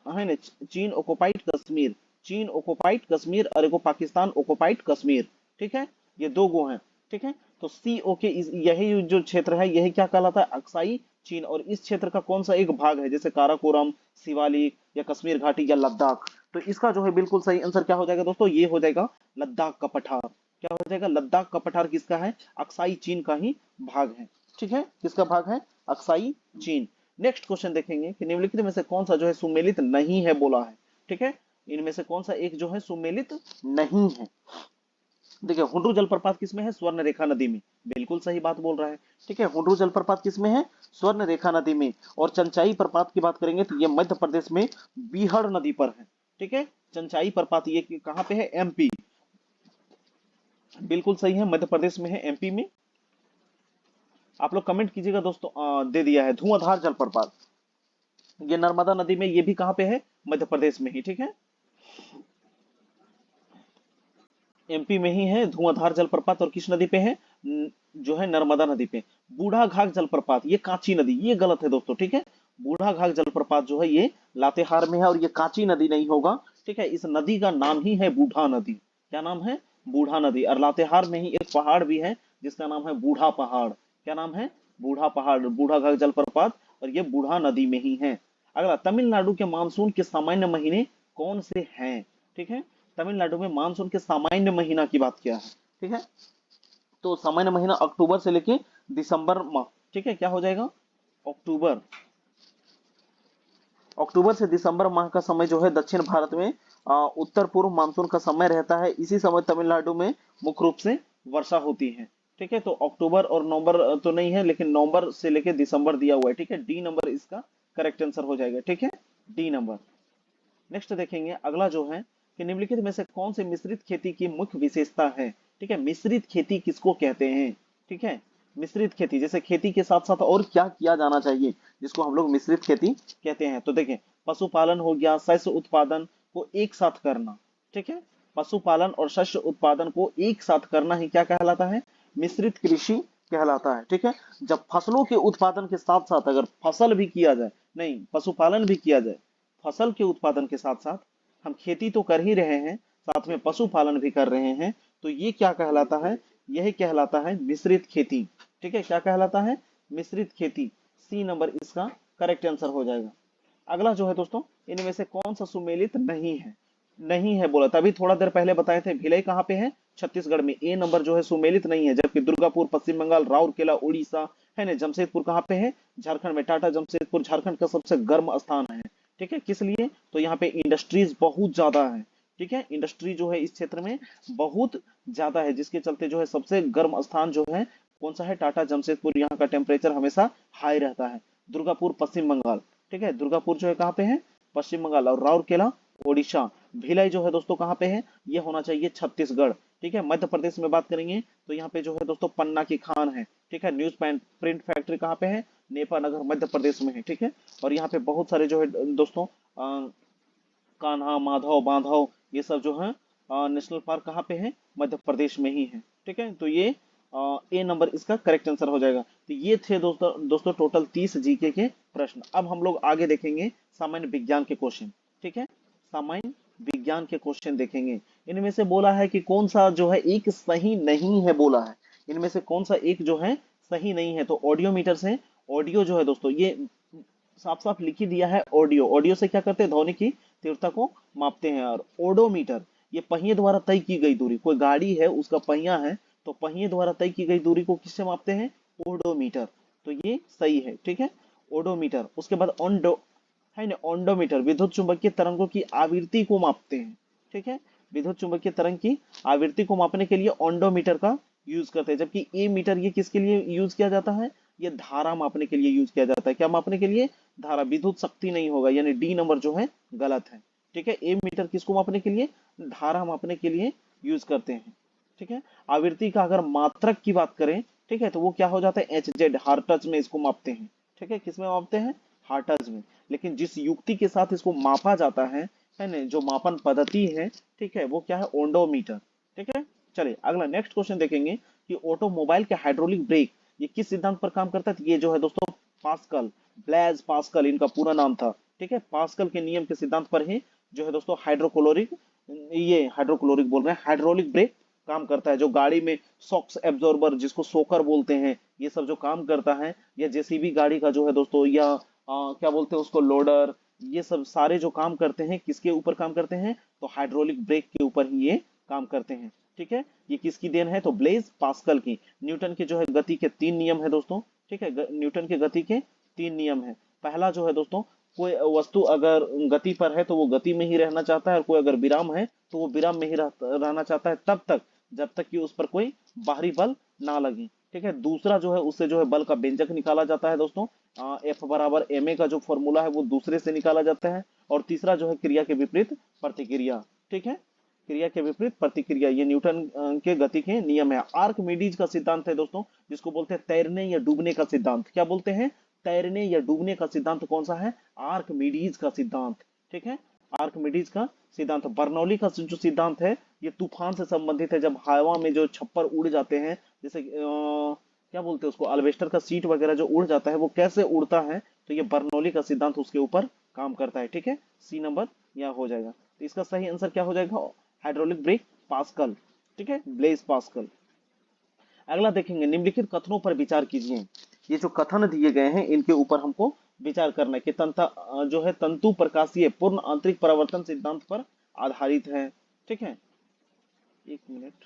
है ना, चीन ऑक्युपाइड कश्मीर, चीन ऑक्युपाइड कश्मीर, और एक पाकिस्तान ऑक्युपाइड कश्मीर, ठीक है, ये दो गो हैं, ठीक है। तो सीओके यही जो क्षेत्र है यही क्या कहलाता है, अक्साई चीन। और इस क्षेत्र का कौन सा एक भाग है, जैसे काराकोरम, शिवालिक या कश्मीर घाटी या लद्दाख, तो इसका जो है बिल्कुल सही आंसर क्या हो जाएगा दोस्तों, ये हो जाएगा लद्दाख का पठार। क्या हो जाएगा, लद्दाख का पठार किसका है, अक्साई चीन का ही भाग है, ठीक है, किसका भाग है, अक्साई चीन। नेक्स्ट क्वेश्चन देखेंगे कि निम्नलिखित में से कौन सा जो है सुमेलित नहीं है बोला है, ठीक है, इनमें से कौन सा एक जो है सुमेलित नहीं है। देखिए हुंड्रू जलप्रपात किसमें है, स्वर्ण रेखा नदी में, बिल्कुल सही बात बोल रहा है, ठीक है, हुंड्रू जलप्रपात किसमें है, स्वर्ण रेखा नदी में। और चंचाई प्रपात की बात करेंगे तो ये मध्य प्रदेश में बीहड़ नदी पर है, ठीक है, चंचाई प्रपात ये कहां पे है, एमपी, बिल्कुल सही है, मध्य प्रदेश में है, एमपी में। आप लोग कमेंट कीजिएगा दोस्तों, दे दिया है धुआंधार जलप्रपात, ये नर्मदा नदी में, ये भी कहां पे है, मध्य प्रदेश में ही, ठीक है, एमपी में ही है धुआंधार जलप्रपात। और किस नदी पे है, जो है नर्मदा नदी पे। बूढ़ा घाघ जलप्रपात ये कांची नदी, ये गलत है दोस्तों, ठीक है, बूढ़ा घाघ जलप्रपात जो है ये लातेहार में है, और ये कांची नदी नहीं होगा, ठीक है, इस नदी का नाम ही है बूढ़ा नदी। क्या नाम है, बूढ़ा नदी। और लातेहार में ही एक पहाड़ भी है जिसका नाम है बूढ़ा पहाड़। क्या नाम है, बूढ़ा पहाड़, बूढ़ा घाघ जलप्रपात, और ये बूढ़ा नदी में ही है। अगला, तमिलनाडु के मानसून के सामान्य महीने कौन से हैं, ठीक है, तमिलनाडु में मानसून के सामान्य महीना की बात किया है, ठीक है, तो सामान्य महीना अक्टूबर से लेके दिसंबर माह, ठीक है, क्या हो जाएगा, अक्टूबर, अक्टूबर से दिसंबर माह का समय जो है दक्षिण भारत में उत्तर पूर्व मानसून का समय रहता है। इसी समय तमिलनाडु में मुख्य रूप से वर्षा होती है, ठीक है, तो अक्टूबर और नवंबर तो नहीं है, लेकिन नवंबर से लेके दिसंबर दिया हुआ है, ठीक है, डी नंबर इसका करेक्ट आंसर हो जाएगा, ठीक है, डी नंबर। नेक्स्ट देखेंगे अगला जो है कि निम्नलिखित में से कौन से मिश्रित खेती की मुख्य विशेषता है, ठीक है, मिश्रित खेती किसको कहते हैं, ठीक है, मिश्रित खेती, जैसे खेती के साथ साथ और क्या किया जाना चाहिए जिसको हम लोग मिश्रित खेती कहते हैं। तो देखें, पशुपालन हो गया, शस्य उत्पादन को एक साथ करना, ठीक है, पशुपालन और शस्य उत्पादन को एक साथ करना ही क्या कहलाता है, मिश्रित कृषि कहलाता है, ठीक है। जब फसलों के उत्पादन के साथ साथ अगर फसल भी किया जाए, नहीं पशुपालन भी किया जाए, फसल के उत्पादन के साथ साथ हम खेती तो कर ही रहे हैं, साथ में पशुपालन भी कर रहे हैं, तो ये क्या कहलाता है, यही कहलाता है मिश्रित खेती, ठीक है, क्या कहलाता है, मिश्रित खेती। सी नंबर इसका करेक्ट आंसर हो जाएगा। अगला जो है दोस्तों, इनमें से कौन सा सुमेलित नहीं है, नहीं है बोला, तभी थोड़ा देर पहले बताए थे, भिलाई कहाँ पे है, छत्तीसगढ़ में, ए नंबर जो है सुमेलित नहीं है। जबकि दुर्गापुर पश्चिम बंगाल, राउरकेला उड़ीसा है ना, जमशेदपुर कहाँ पे है, झारखंड में, टाटा जमशेदपुर झारखंड का सबसे गर्म स्थान है, ठीक है, किस लिए, तो यहाँ पे इंडस्ट्रीज बहुत ज्यादा है, ठीक है, इंडस्ट्री जो है इस क्षेत्र में बहुत ज्यादा है, जिसके चलते जो है सबसे गर्म स्थान जो है कौन सा है, टाटा जमशेदपुर, यहाँ का टेम्परेचर हमेशा हाई रहता है। दुर्गापुर पश्चिम बंगाल, ठीक है, दुर्गापुर जो है कहाँ पे है, पश्चिम बंगाल, और राउरकेला ओडिशा। भिलाई जो है दोस्तों कहाँ पे है, ये होना चाहिए छत्तीसगढ़, ठीक है। मध्य प्रदेश में बात करेंगे तो यहाँ पे जो है दोस्तों पन्ना की खान है, ठीक है। न्यूज प्रिंट फैक्ट्री कहाँ पे है, नेपा नगर मध्य प्रदेश में है, ठीक है। और यहाँ पे बहुत सारे जो है दोस्तों कान्हा, माधव, बांधव, ये सब जो है नेशनल पार्क कहाँ पे है, मध्य प्रदेश में ही है, ठीक है। तो ये ए नंबर इसका करेक्ट आंसर हो जाएगा। तो ये थे दोस्तों टोटल 30 जीके के प्रश्न। अब हम लोग आगे देखेंगे सामान्य विज्ञान के क्वेश्चन, ठीक है, सामान्य विज्ञान के क्वेश्चन देखेंगे। इनमें से बोला है कि कौन सा जो है एक सही नहीं है, बोला है इनमें से कौन सा एक जो है सही नहीं है। तो ऑडियोमीटर से, ऑडियो जो है दोस्तों ये साफ साफ लिख ही दिया है, ऑडियो, ऑडियो से क्या करते हैं, ध्वनि की तीव्रता को मापते हैं। और ओडोमीटर ये पहिए द्वारा तय की गई दूरी, कोई गाड़ी है उसका पहिया है तो पहिए द्वारा तय की गई दूरी को किससे मापते हैं, ओडोमीटर, तो ये सही है, ठीक है, ओडोमीटर। उसके बाद ऑन्डो है ना, ऑन्डोमीटर विद्युत चुंबकीय तरंगों की आवृत्ति को मापते हैं, ठीक है, विद्युत चुंबकीय तरंग की आवृत्ति को मापने के लिए ऑन्डोमीटर का यूज करते हैं। जबकि ए मीटर ये किसके लिए यूज किया जाता है, ये धारा मापने के लिए यूज किया जाता है। क्या मापने के लिए, धारा, विद्युत शक्ति नहीं होगा, यानी डी नंबर जो है गलत है, ठीक है। ए मीटर किसको मापने के लिए, धारा मापने के लिए यूज करते हैं, ठीक है। आवृत्ति का अगर मात्रक की बात करें, ठीक है, तो वो क्या हो जाता है, एच जेड, हार्टज में इसको मापते हैं, ठीक है, किसमें मापते हैं, हार्टज में। लेकिन जिस युक्ति के साथ इसको मापा जाता है, है ना, जो मापन पद्धति है, ठीक है, वो क्या है, ओडोमीटर। ठीक है, चलिए अगला नेक्स्ट क्वेश्चन देखेंगे कि ऑटोमोबाइल के हाइड्रोलिक ब्रेक ये किस सिद्धांत पर काम करता है। ये जो है दोस्तों पास्कल, ब्लेज पास्कल इनका पूरा नाम था। ठीक है, पास्कल के नियम के सिद्धांत पर ही जो है दोस्तों हाइड्रोक्लोरिक बोल रहे हैं, हाइड्रोलिक ब्रेक काम करता है। जो गाड़ी में सॉक्स एब्जॉर्बर जिसको सोकर बोलते हैं, ये सब जो काम करता है, या जेसीबी गाड़ी का जो है दोस्तों, या क्या बोलते हैं उसको, लोडर, ये सब सारे जो काम करते हैं किसके ऊपर काम करते हैं, तो हाइड्रोलिक ब्रेक के ऊपर ही ये काम करते हैं। ठीक है, ये किसकी देन है, तो ब्लेज पास्कल की। न्यूटन के जो है गति के 3 नियम है दोस्तों। ठीक है, न्यूटन के गति के 3 नियम है। पहला जो है दोस्तों, कोई वस्तु अगर गति पर है तो वो गति में ही रहना चाहता है, और कोई अगर विराम है तो वो विराम में ही रहना चाहता है तब तक जब तक कि उस पर कोई बाहरी बल ना लगे। ठीक है, दूसरा जो है उससे जो है बल का व्यंजक निकाला जाता है दोस्तों, एफ बराबर एम ए का जो फॉर्मूला है वो दूसरे से निकाला जाता है। और तीसरा जो है क्रिया के विपरीत प्रतिक्रिया। ठीक है, क्रिया के विपरीत प्रतिक्रिया, ये न्यूटन के गति के नियम है। आर्कमिडीज का सिद्धांत है दोस्तों, जिसको बोलते हैं तैरने या डूबने का सिद्धांत। क्या बोलते हैं, तैरने या डूबने का सिद्धांत कौन सा है, आर्कमिडीज का सिद्धांत। ठीक है, आर्कमिडीज का सिद्धांत। बर्नौली का जो सिद्धांत है ये तूफान से संबंधित है, जब हवा में जो छप्पर उड़ जाते हैं, जैसे क्या बोलते हैं उसको, अल्वेस्टर का सीट वगैरह जो उड़ जाता है वो कैसे उड़ता है, तो ये बर्नौली का सिद्धांत उसके ऊपर काम करता है। ठीक है, सी नंबर यहाँ हो जाएगा। तो इसका सही आंसर क्या हो जाएगा, हाइड्रोलिक ब्रेक पास्कल। ठीक है, ब्लेज पास्कल। अगला देखेंगे, निम्नलिखित कथनों पर विचार कीजिए। ये जो कथन दिए गए हैं इनके ऊपर हमको विचार करना है कि जो है तंतु प्रकाशीय पूर्ण आंतरिक परावर्तन सिद्धांत पर आधारित है। ठीक है, एक मिनट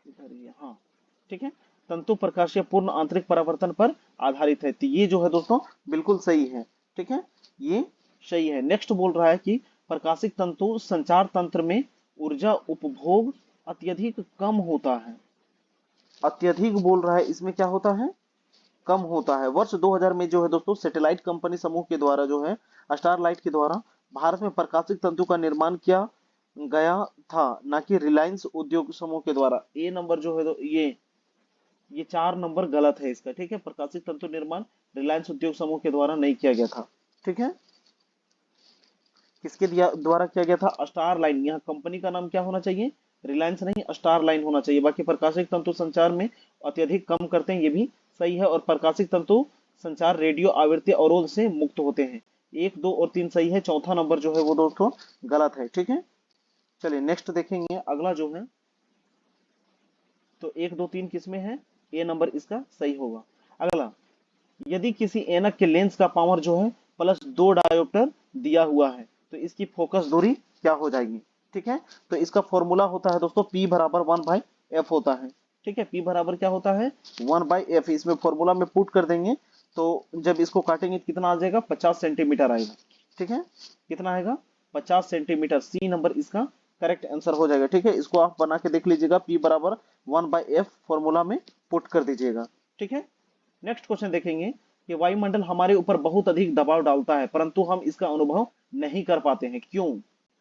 इधर ये, हाँ ठीक है, तंतु प्रकाशीय पूर्ण आंतरिक परावर्तन पर आधारित है। तो ये जो है दोस्तों बिल्कुल सही है। ठीक है, ये सही है। नेक्स्ट बोल रहा है कि प्रकाशिक तंतु संचार तंत्र में ऊर्जा उपभोग अत्यधिक कम होता है। अत्यधिक बोल रहा है, इसमें क्या होता है, कम होता है। वर्ष 2000 में जो है दोस्तों सैटेलाइट कंपनी समूह के द्वारा जो है स्टारलाइट के द्वारा भारत में प्रकाशिक तंतु का निर्माण किया गया था, ना कि रिलायंस उद्योग समूह के द्वारा। ए नंबर जो है ये 4 नंबर गलत है इसका। ठीक है, प्रकाशिक तंतु निर्माण रिलायंस उद्योग समूह के द्वारा नहीं किया गया था। ठीक है, किसके द्वारा किया गया था, स्टार लाइन। यहाँ कंपनी का नाम क्या होना चाहिए, रिलायंस नहीं, स्टार लाइन होना चाहिए। बाकी प्रकाशिक तंतु संचार में अत्यधिक कम करते हैं, ये भी सही है। और प्रकाशिक तंतु संचार रेडियो आवृत्ति अवरोध से मुक्त होते हैं। 1, 2 और 3 सही है, चौथा नंबर जो है वो दोस्तों गलत है। ठीक है, चलिए नेक्स्ट देखेंगे। अगला जो है तो 1, 2, 3 किसमें है, ए नंबर इसका सही होगा। अगला, यदि किसी ऐनक के लेंस का पावर जो है +2 डायोप्टर दिया हुआ है तो इसकी फोकस दूरी क्या हो जाएगी। ठीक है, तो इसका फॉर्मूला होता है दोस्तों P बराबर 1/f होता है। ठीक है, P बराबर क्या होता है, 1/f। इसमें फॉर्मूला में पुट कर देंगे तो जब इसको काटेंगे तो कितना आ जाएगा, 50 सेंटीमीटर आएगा। ठीक है, कितना आएगा, 50 सेंटीमीटर। सी नंबर इसका करेक्ट आंसर हो जाएगा। ठीक है, इसको आप बना के देख लीजिएगा, P बराबर 1/f फॉर्मूला में पुट कर दीजिएगा। ठीक है, नेक्स्ट क्वेश्चन देखेंगे कि वायुमंडल हमारे ऊपर बहुत अधिक दबाव डालता है परंतु हम इसका अनुभव नहीं कर पाते हैं, क्यों।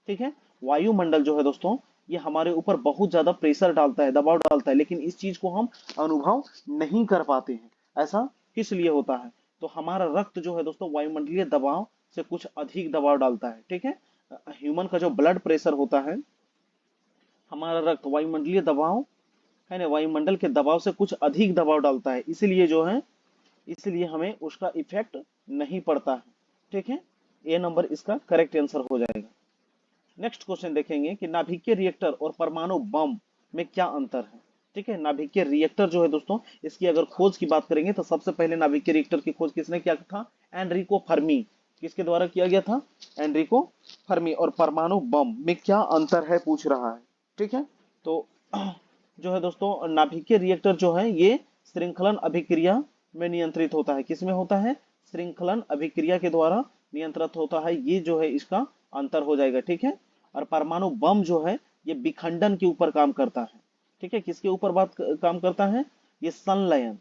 ठीक है, वायुमंडल जो है दोस्तों ये हमारे ऊपर बहुत ज्यादा प्रेशर डालता है, दबाव डालता है, लेकिन इस चीज को हम अनुभव नहीं कर पाते हैं। ऐसा किस लिए होता है, तो हमारा रक्त जो है दोस्तों वायुमंडलीय दबाव से कुछ अधिक दबाव डालता है। ठीक है, ह्यूमन का जो ब्लड प्रेशर होता है, हमारा रक्त वायुमंडलीय दबाव है ना, वायुमंडल के दबाव से कुछ अधिक दबाव डालता है, इसलिए जो है इसलिए हमें उसका इफेक्ट नहीं पड़ता है। ठीक है, ए नंबर इसका करेक्ट आंसर हो जाएगा। नेक्स्ट क्वेश्चन देखेंगे कि नाभिकीय रिएक्टर और परमाणु बम में क्या अंतर है। ठीक है, नाभिकीय रिएक्टर जो है दोस्तों इसकी अगर खोज की बात करेंगे तो सबसे पहले नाभिकीय रिएक्टर की खोज किसने किया था, एनरिको फर्मी। किसके द्वारा किया गया था, एनरिको फर्मी। और परमाणु बम में क्या अंतर है पूछ रहा है। ठीक है, तो जो है दोस्तों नाभिकीय रिएक्टर जो है ये श्रृंखलन अभिक्रिया में नियंत्रित होता है। किसमें होता है, श्रृंखलन अभिक्रिया के द्वारा नियंत्रित होता है, ये जो है इसका अंतर हो जाएगा। ठीक है, और परमाणु बम जो है ये विखंडन के ऊपर काम करता है। ठीक है, किसके ऊपर काम करता है, ये संलयन।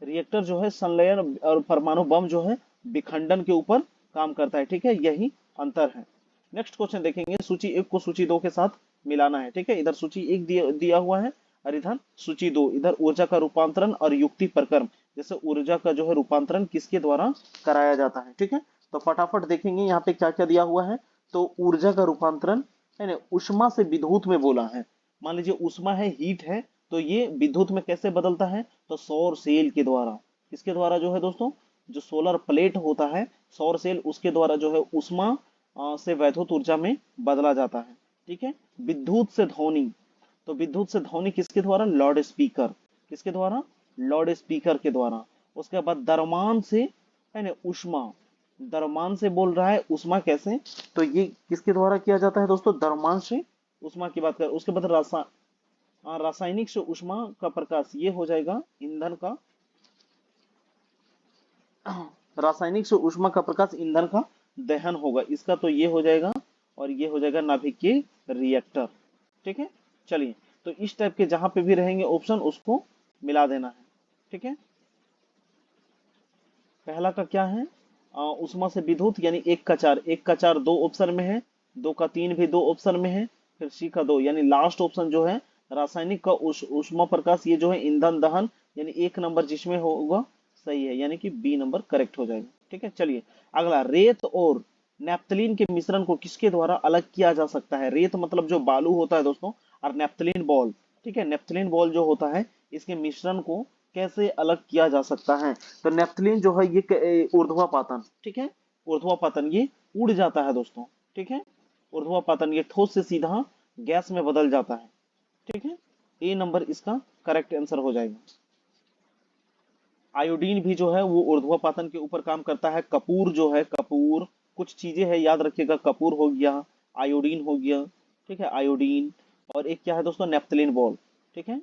रिएक्टर जो है संलयन और परमाणु बम जो है विखंडन के ऊपर काम करता है। ठीक है, यही अंतर है। नेक्स्ट क्वेश्चन देखेंगे, सूची 1 को सूची 2 के साथ मिलाना है। ठीक है, इधर सूची 1 दिया हुआ है और इधर सूची 2। इधर ऊर्जा का रूपांतरण और युक्ति प्रक्रम, जैसे ऊर्जा का जो है रूपांतरण किसके द्वारा कराया जाता है। ठीक है, तो फटाफट देखेंगे यहाँ पे क्या क्या दिया हुआ है। तो ऊर्जा का रूपांतरण है ना उष्मा से विद्युत में बोला है। मान लीजिए उष्मा है, हीट है, तो ये विद्युत में कैसे बदलता है, तो सौर सेल के द्वारा। किसके द्वारा जो है दोस्तों, जो सोलर प्लेट होता है सौर सेल, उसके द्वारा जो है उष्मा से वैद्युत ऊर्जा में बदला जाता है। ठीक है। विद्युत से ध्वनि, तो विद्युत से ध्वनि किसके द्वारा, लाउड स्पीकर। किसके द्वारा, लाउड स्पीकर के द्वारा। उसके बाद द्रव्यमान से है ना उष्मा, द्रव्यमान से बोल रहा है उष्मा कैसे, तो ये किसके द्वारा किया जाता है दोस्तों, द्रव्यमान से उष्मा की बात कर। उसके बाद रासायनिक से उष्मा का प्रकाश, ये हो जाएगा ईंधन का, रासायनिक से उष्मा का प्रकाश ईंधन का दहन होगा इसका, तो ये हो जाएगा, और ये हो जाएगा नाभिकीय रिएक्टर। ठीक है। चलिए, तो इस टाइप के जहां पे भी रहेंगे ऑप्शन उसको मिला देना है। ठीक है। पहला का क्या है, उष्मा से विद्युत, यानी एक का चार, एक का चार दो ऑप्शन में है, दो का तीन भी दो ऑप्शन में है, फिर सी का दो, यानी लास्ट ऑप्शन जो है रासायनिक का उष्मा प्रकाश, ये जो है ईंधन दहन, यानी एक नंबर जिसमें होगा सही है, यानी कि बी नंबर करेक्ट हो जाएगा। ठीक है। चलिए अगला, रेत और नेप्थलीन के मिश्रण को किसके द्वारा अलग किया जा सकता है। रेत मतलब जो बालू होता है दोस्तों, और नेप्थलीन बॉल, ठीक है, नेप्थलीन बॉल जो होता है, इसके मिश्रण को कैसे अलग किया जा सकता है। तो नेप्थलीन जो है ये ऊर्ध्वापातन, ठीक है, ऊर्ध्वापातन, ये उड़ जाता है दोस्तों। ठीक है। ऊर्ध्वापातन ये ठोस से सीधा गैस में बदल जाता है। ठीक है। ए नंबर इसका करेक्ट आंसर हो जाएगा। आयोडीन भी जो है वो ऊर्ध्वापातन के ऊपर काम करता है। कपूर जो है, कपूर, कुछ चीजें है याद रखिएगा, कपूर हो गया, आयोडीन हो गया। ठीक है, आयोडीन। और एक क्या है दोस्तों, नेप्थलीन बॉल। ठीक है,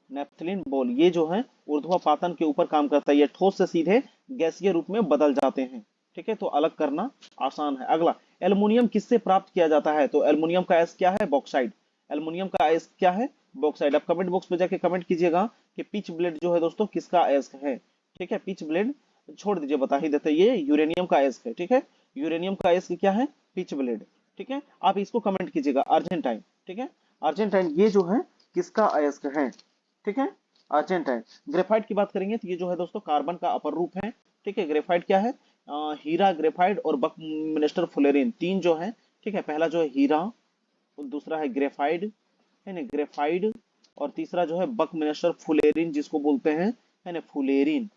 नेप्थलीन बॉल, ये जो है ऊर्ध्वापातन के ऊपर काम करता है, ये ठोस से सीधे गैसीय रूप में बदल जाते हैं। ठीक है, तो अलग करना आसान है। अगला, एल्युमिनियम किससे प्राप्त किया जाता है। तो एल्युमिनियम का एस क्या है, बॉक्साइड। एल्युमिनियम का एस क्या है, बॉक्साइड। अब कमेंट बॉक्स में जाके कमेंट कीजिएगा कि पिच ब्लेड जो है दोस्तों किसका एस है। ठीक है, पिच ब्लेड छोड़ दीजिए, बता ही देते, ये यूरेनियम का एस है। ठीक है, यूरेनियम का एस क्या है, पिच ब्लेड। ठीक है, आप इसको कमेंट कीजिएगा, अर्जेंटाइन। ठीक है, अर्जेंटाइन ये जो है किसका अयस्क है। ठीक है, अर्जेंटाइन। ग्रेफाइट की बात करेंगे तो ये जो है दोस्तों कार्बन का अपर रूप है। ठीक है, ग्रेफाइट क्या है, हीरा, ग्रेफाइट और बकमिस्टर फुलेरिन, तीन जो है। ठीक है, पहला जो है हीरा, और दूसरा है ग्रेफाइड, है ना, ग्रेफाइड, और तीसरा जो है बकमिस्टर फुलेरिन जिसको बोलते हैं, है ना, फुलेरिन।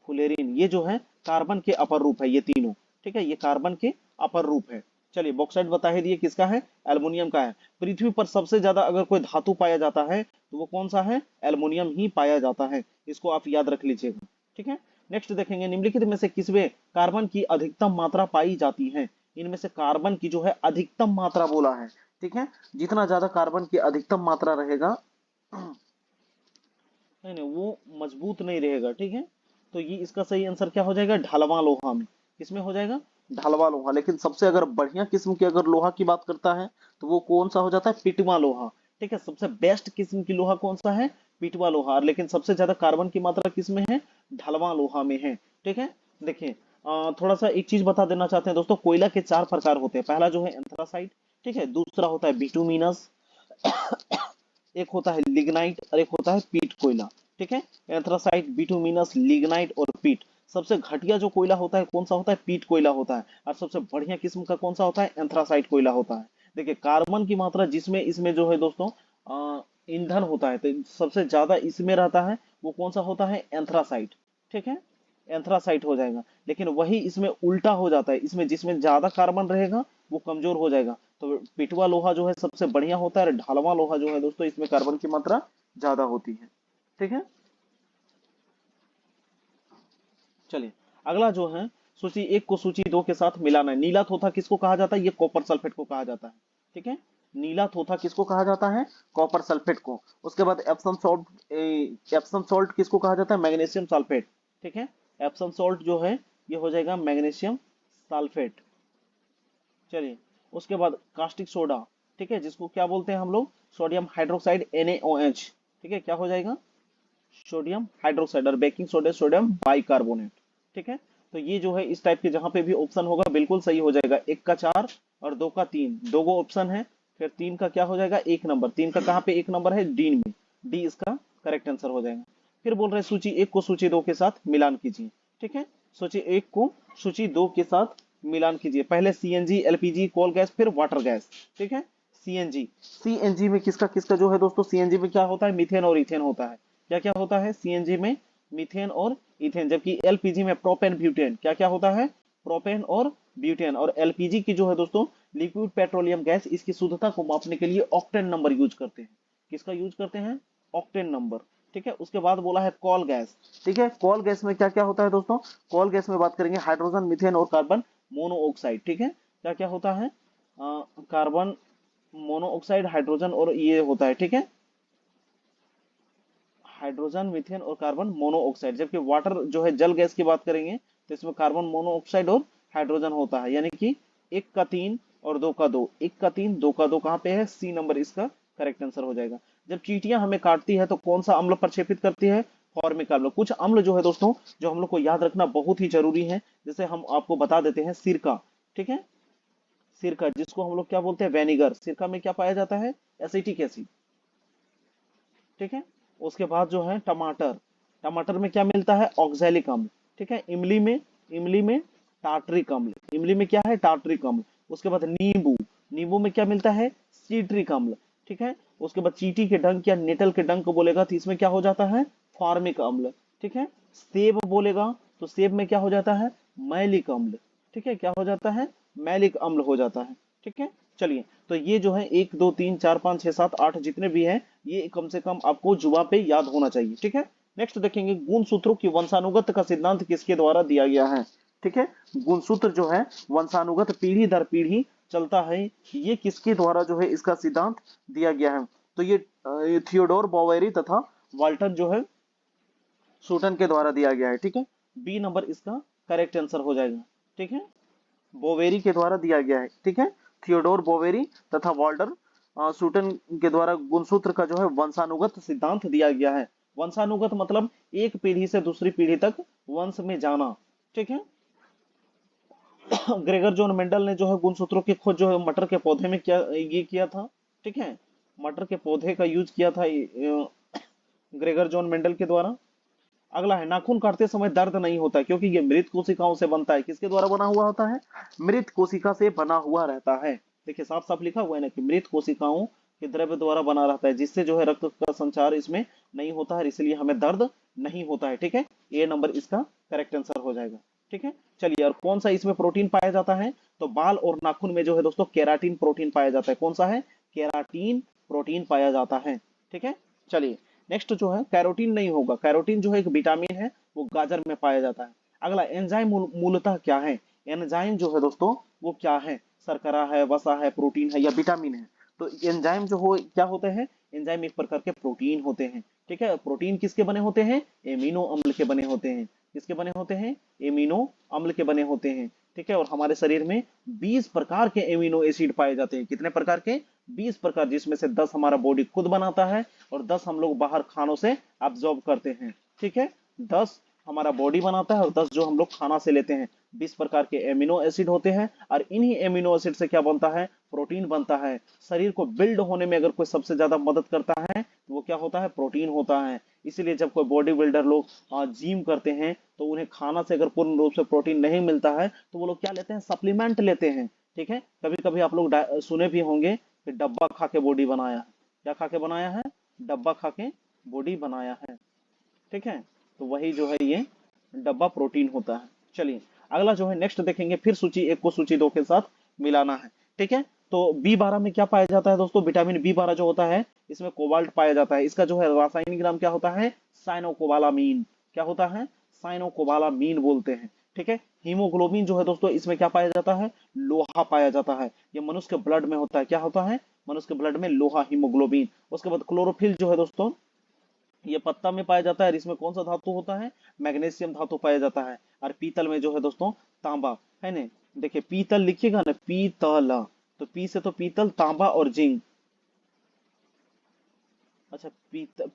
फुलेरिन ये जो है कार्बन के अपर रूप है, ये तीनों। ठीक है, ये कार्बन के अपर रूप है। चलिए, बॉक्साइट बता ही दिए किसका है, एल्युमिनियम का है। पृथ्वी पर सबसे ज्यादा अगर कोई धातु पाया जाता है तो वो कौन सा है, एल्युमिनियम ही पाया जाता है, इसको आप याद रख लीजिएगा। ठीक है। नेक्स्ट देखेंगे, निम्नलिखित में से किसमें कार्बन की अधिकतम मात्रा पाई जाती है। इनमें से कार्बन की जो है अधिकतम मात्रा बोला है। ठीक है, जितना ज्यादा कार्बन की अधिकतम मात्रा रहेगा, नहीं नहीं, वो मजबूत नहीं रहेगा। ठीक है, तो ये इसका सही आंसर क्या हो जाएगा, ढलवा लोहा में। किसमें हो जाएगा, ढलवा लोहा। लेकिन सबसे अगर बढ़िया किस्म की अगर लोहा की बात करता है तो वो कौन सा हो जाता है, पिटवा लोहा। ठीक है, सबसे बेस्ट किस्म की लोहा कौन सा है, पिटवा लोहा। लेकिन सबसे ज्यादा कार्बन की मात्रा किसमें है, ढलवा लोहा में है। ठीक है, देखिए, थोड़ा सा एक चीज बता देना चाहते हैं दोस्तों, कोयला के चार प्रकार होते हैं। पहला जो है एंथ्रासाइट, ठीक है, दूसरा होता है बिटुमिनस, एक होता है लिग्नाइट, और एक होता है पीट कोयला। ठीक है, एंथ्रासाइट, बिटुमिनस, लिग्नाइट और पीट। सबसे घटिया जो कोयला होता है कौन सा होता है, पीट कोयला होता है। और सबसे बढ़िया किस्म का कौन सा होता है, एंथ्रासाइट कोयला होता है। देखिए, कार्बन की मात्रा जिसमें इसमें जो है दोस्तों ईंधन होता है, तो सबसे ज्यादा इसमें रहता है, वो कौन सा होता है, एंथ्रासाइट। ठीक है, एंथ्रासाइट हो जाएगा। लेकिन वही इसमें उल्टा हो जाता है, इसमें जिसमें ज्यादा कार्बन रहेगा वो कमजोर हो जाएगा। तो पिटवा लोहा जो है सबसे बढ़िया होता है, और ढालवा लोहा जो है दोस्तों इसमें कार्बन की मात्रा ज्यादा होती है। ठीक है। चलिए, अगला जो है, सूची एक को सूची दो के साथ मिलाना है। नीला थोथा किसको कहा जाता है, ये कॉपर सल्फेट को कहा जाता है। ठीक है, नीला थोथा किसको कहा जाता है, कॉपर सल्फेट को। उसके बाद एप्सम सॉल्ट, एप्सम सॉल्ट किसको कहा जाता है, मैग्नीशियम सल्फेट। ठीक है, एप्सम सॉल्ट जो है ये हो जाएगा मैग्नीशियम सल्फेट। चलिए, उसके बाद कास्टिक सोडा, ठीक है, जिसको क्या बोलते हैं हम लोग, सोडियम हाइड्रोक्साइड, NaOH। ठीक है, क्या हो जाएगा, सोडियम हाइड्रोक्साइड। और बेकिंग सोडा, सोडियम बाइकार्बोनेट। ठीक है, तो ये जो है इस टाइप के जहां पे भी ऑप्शन होगा बिल्कुल सही हो जाएगा। एक का चार और दो का तीन, दो गो ऑप्शन है। फिर तीन का क्या हो जाएगा, एक नंबर। तीन का कहाँ पे एक नंबर है, डी में, डी इसका करेक्ट आंसर हो जाएगा। फिर बोल रहे हैं सूची एक को सूची दो के साथ मिलान कीजिए। ठीक है, सूची एक को सूची दो के साथ मिलान कीजिए। पहले सीएनजी, एलपीजी, कोल गैस, फिर वाटर गैस। ठीक है, सीएनजी। सीएनजी में किसका किसका जो है दोस्तों, सीएनजी में क्या होता है, मीथेन और इथेन होता है। क्या क्या होता है सीएनजी में, मीथेन और इथेन। जबकि एलपीजी में प्रोपेन ब्यूटेन, क्या क्या होता है, प्रोपेन और ब्यूटेन। और एलपीजी की जो है दोस्तों लिक्विड पेट्रोलियम गैस, इसकी शुद्धता को मापने के लिए ऑक्टेन नंबर यूज करते हैं। किसका यूज करते हैं, ऑक्टेन नंबर। ठीक है, उसके बाद बोला है कॉल गैस। ठीक है, कॉल गैस में क्या क्या होता है दोस्तों, कॉल गैस में बात करेंगे हाइड्रोजन, मीथेन और कार्बन मोनोऑक्साइड। ठीक है, क्या क्या होता है, कार्बन मोनोऑक्साइड, हाइड्रोजन और ये होता है। ठीक है, हाइड्रोजन, मीथेन और कार्बन मोनोऑक्साइड। जबकि वाटर जो है जल गैस की बात करेंगे तो इसमें कार्बन मोनोऑक्साइड और हाइड्रोजन होता है। यानी कि एक का तीन और दो का दो, एक का तीन दो का दो कहाँ पे है, सी नंबर इसका करेक्ट आंसर हो जाएगा। जब चींटियां हमें काटती है तो कौन सा अम्ल प्रक्षेपित करती है, फॉर्मिक अम्ल। कुछ अम्ल जो है दोस्तों जो हम लोग को याद रखना बहुत ही जरूरी है, जैसे हम आपको बता देते हैं सिरका। ठीक है, सिरका जिसको हम लोग क्या बोलते हैं, वेनिगर। सिरका में क्या पाया जाता है, एसिटिक एसिड। ठीक है, उसके बाद जो है टमाटर, टमाटर में क्या मिलता है, ऑक्सैलिक अम्ल। ठीक है, इमली में टार्टरिक अम्ल, इमली में क्या है, टार्टरिक अम्ल। उसके बाद नींबू, नींबू में क्या मिलता है, सीट्रिक अम्ल। ठीक है, उसके बाद चींटी के डंक या नेटल के डंक को बोलेगा तो इसमें क्या हो जाता है, फॉर्मिक अम्ल। ठीक है, सेब बोलेगा तो सेब में क्या हो जाता है, मैलिक अम्ल। ठीक है, क्या हो जाता है, मैलिक अम्ल हो जाता है। ठीक है, चलिए तो ये जो है एक दो तीन चार पाँच छह सात आठ जितने भी हैं ये कम से कम आपको जुआ पे याद होना चाहिए। ठीक है, नेक्स्ट देखेंगे गुणसूत्रों की वंशानुगत का सिद्धांत किसके द्वारा दिया गया है। ठीक है, गुणसूत्र जो है वंशानुगत पीढ़ी दर पीढ़ी चलता है, ये किसके द्वारा जो है इसका सिद्धांत दिया गया है, तो ये थियोडोर बोवेरी तथा वाल्टर जो है सूटन के द्वारा दिया गया है। ठीक है, बी नंबर इसका करेक्ट आंसर हो जाएगा। ठीक है, बोवेरी के द्वारा दिया गया है। ठीक है, थियोडोर बोवेरी तथा वॉल्टर सूटन के द्वारा गुणसूत्र का जो है वंशानुगत सिद्धांत दिया गया है। वंशानुगत मतलब एक पीढ़ी से दूसरी पीढ़ी तक वंश में जाना। ठीक है, ग्रेगर जॉन मेंडल ने जो है गुणसूत्रों की खोज जो है मटर के पौधे में क्या ये किया था। ठीक है, मटर के पौधे का यूज किया था ग्रेगर जॉन मेंडल के द्वारा। अगला है नाखून काटते समय दर्द नहीं होता है क्योंकि ये मृत कोशिकाओं से बनता है। किसके द्वारा बना हुआ होता है, मृत कोशिका से बना हुआ रहता है। देखिए साफ साफ लिखा हुआ है ना कि मृत कोशिकाओं के द्रव्य द्वारा बना रहता है, जिससे जो है रक्त का संचार इसमें नहीं होता है, इसलिए हमें दर्द नहीं होता है। ठीक है, ए नंबर इसका करेक्ट आंसर हो जाएगा। ठीक है, चलिए और कौन सा इसमें प्रोटीन पाया जाता है, तो बाल और नाखून में जो है दोस्तों केराटिन प्रोटीन पाया जाता है। कौन सा है, केराटिन प्रोटीन पाया जाता है। ठीक है, चलिए नेक्स्ट जो है कैरोटीन नहीं होगा, कैरोटीन जो है एक विटामिन है, वो गाजर में पाया जाता है। अगला एंजाइम मूलतः क्या है, एंजाइम जो है दोस्तों वो क्या है, शर्करा है, वसा है, प्रोटीन है या विटामिन है। तो एंजाइम जो हो क्या होते हैं, एंजाइम एक प्रकार के प्रोटीन होते हैं। ठीक है, प्रोटीन किसके बने होते हैं, एमिनो अम्ल के बने होते हैं। किसके बने होते हैं, एमिनो अम्ल के बने होते हैं। ठीक है, और हमारे शरीर में 20 प्रकार के एमिनो एसिड पाए जाते हैं। कितने प्रकार के, 20 प्रकार, जिसमें से 10 हमारा बॉडी खुद बनाता है और 10 हम लोग बाहर खानों से अब्जॉर्ब करते हैं। ठीक है, 10 हमारा बॉडी बनाता है और 10 जो हम लोग खाना से लेते हैं। 20 प्रकार के एमिनो एसिड होते हैं और इन्हीं एमिनो एसिड से क्या बनता है, प्रोटीन बनता है। शरीर को बिल्ड होने में अगर कोई सबसे ज्यादा मदद करता है तो वो क्या होता है, प्रोटीन होता है। इसीलिए जब कोई बॉडी बिल्डर लोग जिम करते हैं तो उन्हें खाना से अगर पूर्ण रूप से प्रोटीन नहीं मिलता है तो वो लोग क्या लेते हैं, सप्लीमेंट लेते हैं। ठीक है, कभी कभी आप लोग सुने भी होंगे कि डब्बा खा के बॉडी बनाया है। क्या खा के बनाया है, डब्बा खा के बॉडी बनाया है। ठीक है, तो वही जो है ये डब्बा प्रोटीन होता है। चलिए अगला जो है नेक्स्ट देखेंगे, फिर सूची एक को सूची दो के साथ मिलाना है। ठीक है, तो B12 में क्या पाया जाता है दोस्तों, विटामिन B12 जो होता है इसमें कोबाल्ट पाया जाता है। इसका जो है रासायनिक नाम क्या होता है, साइनोकोबालामीन। क्या होता है, साइनोकोबालामीन बोलते हैं। ठीक है, हीमोग्लोबिन जो है दोस्तों इसमें क्या पाया जाता है, लोहा पाया जाता है। ये मनुष्य के ब्लड में होता है। क्या होता है, मनुष्य के ब्लड में लोहा, हीमोग्लोबिन। उसके बाद क्लोरोफिल जो है दोस्तों ये पत्ता में पाया जाता है। इसमें कौन सा धातु होता है, मैग्नीशियम धातु पाया जाता है। और पीतल में जो है दोस्तों तांबा है ना। देखिए पीतल लिखिएगा ना, पीतल, तो पी से तो पीतल, तांबा और जिंक। अच्छा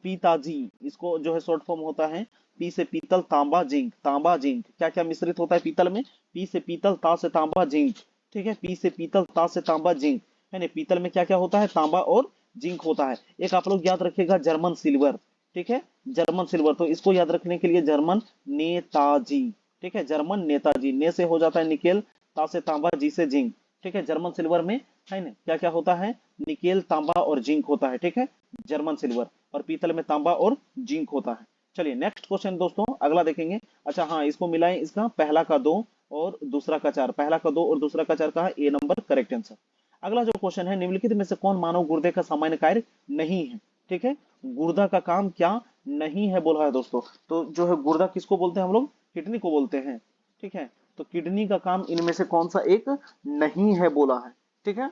पीताजी, इसको जो है शॉर्ट फॉर्म होता है पी से पीतल, तांबा, जिंक। तांबा जिंक क्या क्या मिश्रित होता है पीतल में, पी से पीतल, ता से तांबा, जिंक। ठीक है, पी से पीतल, ता से तांबा, जिंक है ना। पीतल में क्या क्या होता है, तांबा और जिंक होता है। एक आप लोग याद रखिएगा जर्मन सिल्वर। ठीक है, जर्मन सिल्वर, तो इसको याद रखने के लिए जर्मन नेताजी। ठीक है, जर्मन नेताजी, ने से हो जाता है निकेल, ता से तांबा, जी से जिंक। ठीक है, जर्मन सिल्वर में है ना क्या क्या होता है, निकेल, तांबा और जिंक होता है। ठीक है, जर्मन सिल्वर, और पीतल में तांबा और जिंक होता है। चलिए नेक्स्ट क्वेश्चन दोस्तों अगला देखेंगे। अच्छा हाँ, इसको मिलाएं, इसका पहला का 2 और दूसरा का 4, पहला का 2 और दूसरा का 4 का है ए नंबर करेक्ट आंसर। अगला जो क्वेश्चन है, निम्नलिखित में से कौन मानव गुर्दे का सामान्य कार्य नहीं है। ठीक है, गुर्दा का काम क्या नहीं है बोला है दोस्तों। तो जो है गुर्दा किसको बोलते हैं हम लोग, किडनी को बोलते हैं। ठीक है, तो किडनी का काम इनमें से कौन सा एक नहीं है बोला है। ठीक है,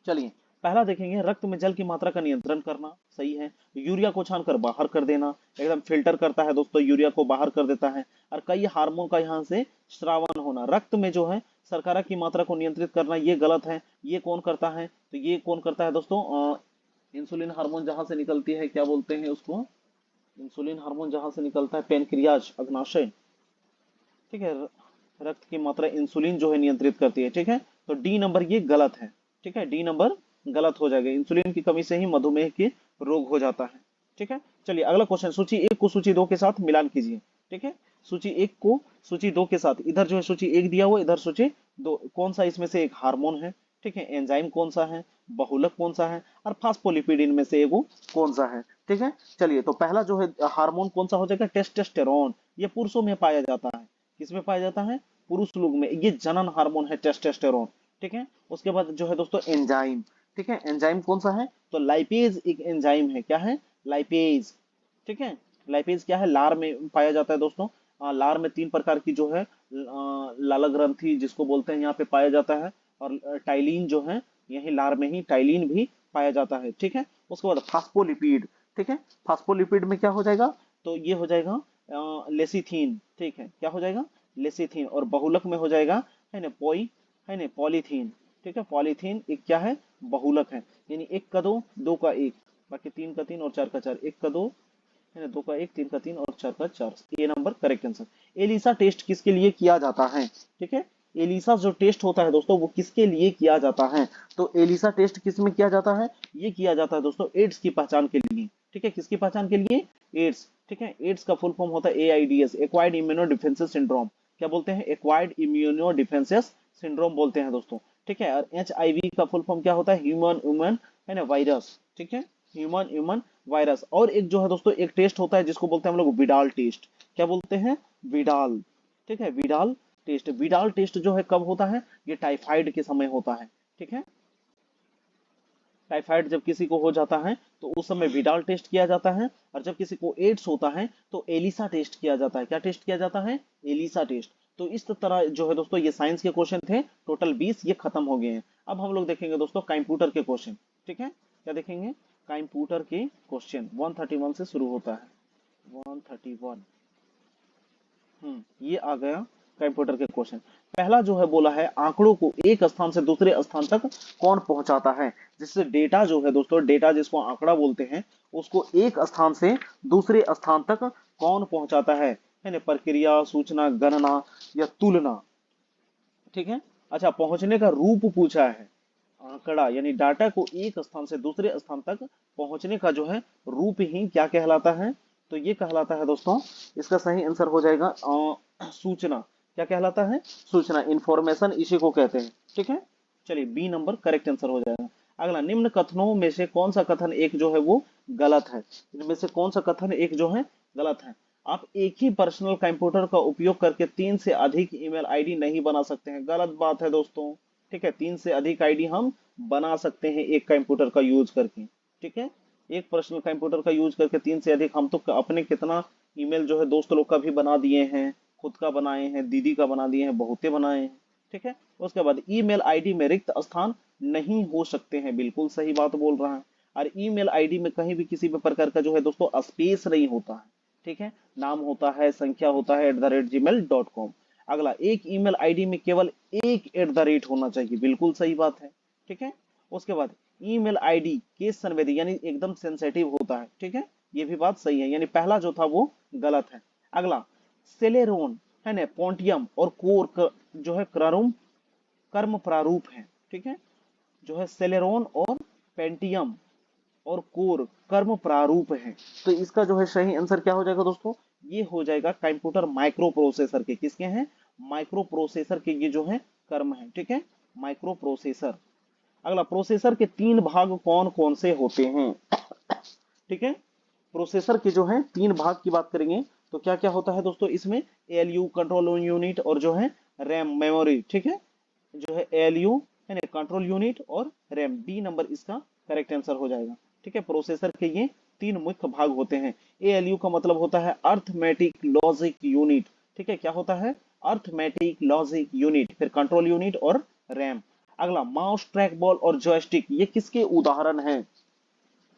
चलिए पहला देखेंगे, रक्त में जल की मात्रा का नियंत्रण करना, सही है। यूरिया को छानकर बाहर कर देना, एकदम फिल्टर करता है दोस्तों, यूरिया को बाहर कर देता है। और कई हार्मोन का यहाँ से श्रावण होना, रक्त में जो है शर्करा की मात्रा को नियंत्रित करना, ये गलत है। ये कौन करता है, तो ये कौन करता है दोस्तों, इंसुलिन हार्मोन जहां से निकलती है, क्या बोलते हैं उसको, इंसुलिन हार्मोन जहां से निकलता है, पेनक्रियाज, अग्नाशय। ठीक है, रक्त की मात्रा इंसुलिन जो है नियंत्रित करती है। ठीक है, तो डी नंबर ये गलत है। ठीक है, डी नंबर गलत हो जाएगा, इंसुलिन की कमी से ही मधुमेह के रोग हो जाता है। ठीक है, चलिए अगला क्वेश्चन, सूची 1 को सूची 2 के साथ मिलान कीजिए। ठीक है, सूची 1 को सूची 2 के साथ, इधर जो है सूची 1 दिया हुआ, इधर सूची 2, कौन सा इसमें से एक हार्मोन है। ठीक है, एंजाइम कौन सा है, बहुलक कौन सा है, और फास्फोलिपिड इनमें से एगो कौन सा है। ठीक है, चलिए तो पहला जो है हार्मोन कौन सा हो जाएगा, टेस्टोस्टेरोन। ये पुरुषों में पाया जाता है, किसमें पाया जाता है, पुरुष लोग में, ये जनन हार्मोन है टेस्टोस्टेरोन। ठीक है, उसके बाद जो है दोस्तों एंजाइम। ठीक है, एंजाइम कौन सा है, तो लाइपेज एक एंजाइम है, क्या है, लाइपेज। ठीक है, लाइपेज क्या है, लार में पाया जाता है दोस्तों। लार में 3 प्रकार की जो है लाला ग्रंथि जिसको बोलते हैं यहाँ पे पाया जाता है, और टाइलिन जो है यही लार में ही टाइलिन भी पाया जाता है। ठीक है, उसके बाद फास्फोलिपिड। ठीक है, फास्फोलिपिड में क्या हो जाएगा, तो ये हो जाएगा लेसिथीन। ठीक है, क्या हो जाएगा, लेसिथीन, और बहुलक में हो जाएगा है ना है ना पॉलीथीन। ठीक है, पॉलीथीन एक क्या है, बहुलक है, यानी 1 का 2, 2 का 1, बाकी 3 का 3 और 4 का 4, 1 का 2 है ना, 2 का 1, 3 का 3 और 4 का 4, A number correct answer. ELISA test किसके लिए किया जाता है। ठीक है, एलिसा जो टेस्ट होता है दोस्तों वो किसके लिए किया जाता है, तो एलिसा टेस्ट किस में किया जाता है, ये किया जाता है दोस्तों एड्स की पहचान के लिए। ठीक है, किसकी पहचान के लिए, एड्स। ठीक है, एड्स का फुल फॉर्म होता है AIDS, acquired immuno defences syndrome. क्या बोलते हैं, एक्वायर्ड इम्यूनो डिफेंसिस सिंड्रोम बोलते हैं दोस्तों। ठीक है, और एचआईवी का फुल फॉर्म क्या होता है, ह्यूमन ह्यूमन है ना वायरस। ठीक है, ह्यूमन ह्यूमन वायरस। और एक जो है दोस्तों एक टेस्ट होता है जिसको बोलते हैं हम लोग विडाल टेस्ट। क्या बोलते हैं, विडाल। ठीक है, विडाल टेस्ट। विडाल टेस्ट जो है कब होता है, ये टाइफाइड के समय होता है। ठीक है, टाइफाइड जब किसी को हो जाता है तो उस समय विडाल टेस्ट किया जाता है, और जब किसी को एड्स होता है तो एलिसा टेस्ट किया जाता है। क्या टेस्ट किया जाता है, एलिसा टेस्ट। तो इस तरह जो है दोस्तों ये साइंस के क्वेश्चन थे टोटल 20, ये खत्म हो गए हैं। अब हम लोग देखेंगे दोस्तों कंप्यूटर के क्वेश्चन। ठीक है, क्या देखेंगे, कंप्यूटर के क्वेश्चन 131 से शुरू होता है, 131। ये आ गया कंप्यूटर के क्वेश्चन। पहला जो है बोला है, आंकड़ों को एक स्थान से दूसरे स्थान तक कौन पहुंचाता है। जिससे डेटा जो है दोस्तों, डेटा जिसको आंकड़ा बोलते हैं, उसको एक स्थान से दूसरे स्थान तक कौन पहुंचाता है ना, प्रक्रिया, सूचना, गणना या तुलना। ठीक है, अच्छा पहुंचने का रूप पूछा है, आंकड़ा यानी डाटा को एक स्थान से दूसरे स्थान तक पहुंचने का जो है रूप ही क्या कहलाता है, तो ये कहलाता है दोस्तों, इसका सही आंसर हो जाएगा सूचना। क्या कहलाता है, सूचना, इंफॉर्मेशन इसी को कहते हैं। ठीक है, चलिए बी नंबर करेक्ट आंसर हो जाएगा। अगला, निम्न कथनों में से कौन सा कथन एक जो है वो गलत है, इनमें से कौन सा कथन एक जो है गलत है। आप एक ही पर्सनल कंप्यूटर का उपयोग करके 3 से अधिक ईमेल आईडी नहीं बना सकते हैं, गलत बात है दोस्तों। ठीक है, 3 से अधिक आईडी हम बना सकते हैं एक कंप्यूटर का यूज करके। ठीक है, एक पर्सनल कंप्यूटर का यूज करके 3 से अधिक, हम तो अपने कितना ईमेल जो है दोस्त लोग का भी बना दिए हैं, खुद का बनाए हैं, दीदी का बना दिए हैं, बहुते बनाए हैं। ठीक है, उसके बाद ईमेल आईडी में रिक्त स्थान नहीं हो सकते हैं, बिल्कुल सही बात बोल रहा है। और ईमेल आईडी में कहीं भी किसी भी प्रकार का जो है दोस्तों स्पेस नहीं होता है। ठीक है, नाम होता है, संख्या होता है @gmail.com। अगला, एक ईमेल आईडी में केवल एक @ होना चाहिए, बिल्कुल सही बात है। ठीक है, उसके बाद ईमेल आईडी केस संवेदी यानी एकदम सेंसेटिव होता है। ठीक है, ये भी बात सही है, यानी पहला जो था वो गलत है। अगला, सेलेरोन है ना, पोंटियम और कोर जो है कर्म प्रारूप है। ठीक है, जो है सेलेरोन और पेंटियम और कोर कर्म प्रारूप है। तो इसका जो है सही आंसर क्या हो जाएगा दोस्तों, ये हो जाएगा कंप्यूटर माइक्रो प्रोसेसर के, किसके हैं, माइक्रो प्रोसेसर के ये जो है कर्म है, ठीक है, माइक्रो प्रोसेसर। अगला, प्रोसेसर के तीन भाग कौन कौन से होते हैं, ठीक है, प्रोसेसर के जो है तीन भाग की बात करेंगे तो क्या क्या होता है दोस्तों इसमें, एएलयू कंट्रोल यूनिट और जो है रैम मेमोरी, ठीक है, जो है एएलयू है ना कंट्रोल यूनिट और रैम, डी नंबर इसका करेक्ट आंसर हो जाएगा, ठीक है। प्रोसेसर के ये तीन मुख्य भाग होते हैं। एएलयू का मतलब होता है अर्थमेटिक लॉजिक यूनिट, ठीक है, क्या होता है, अर्थमेटिक लॉजिक यूनिट, फिर कंट्रोल यूनिट और रैम। अगला, माउस ट्रैक बॉल और जॉयस्टिक, ये किसके उदाहरण हैं,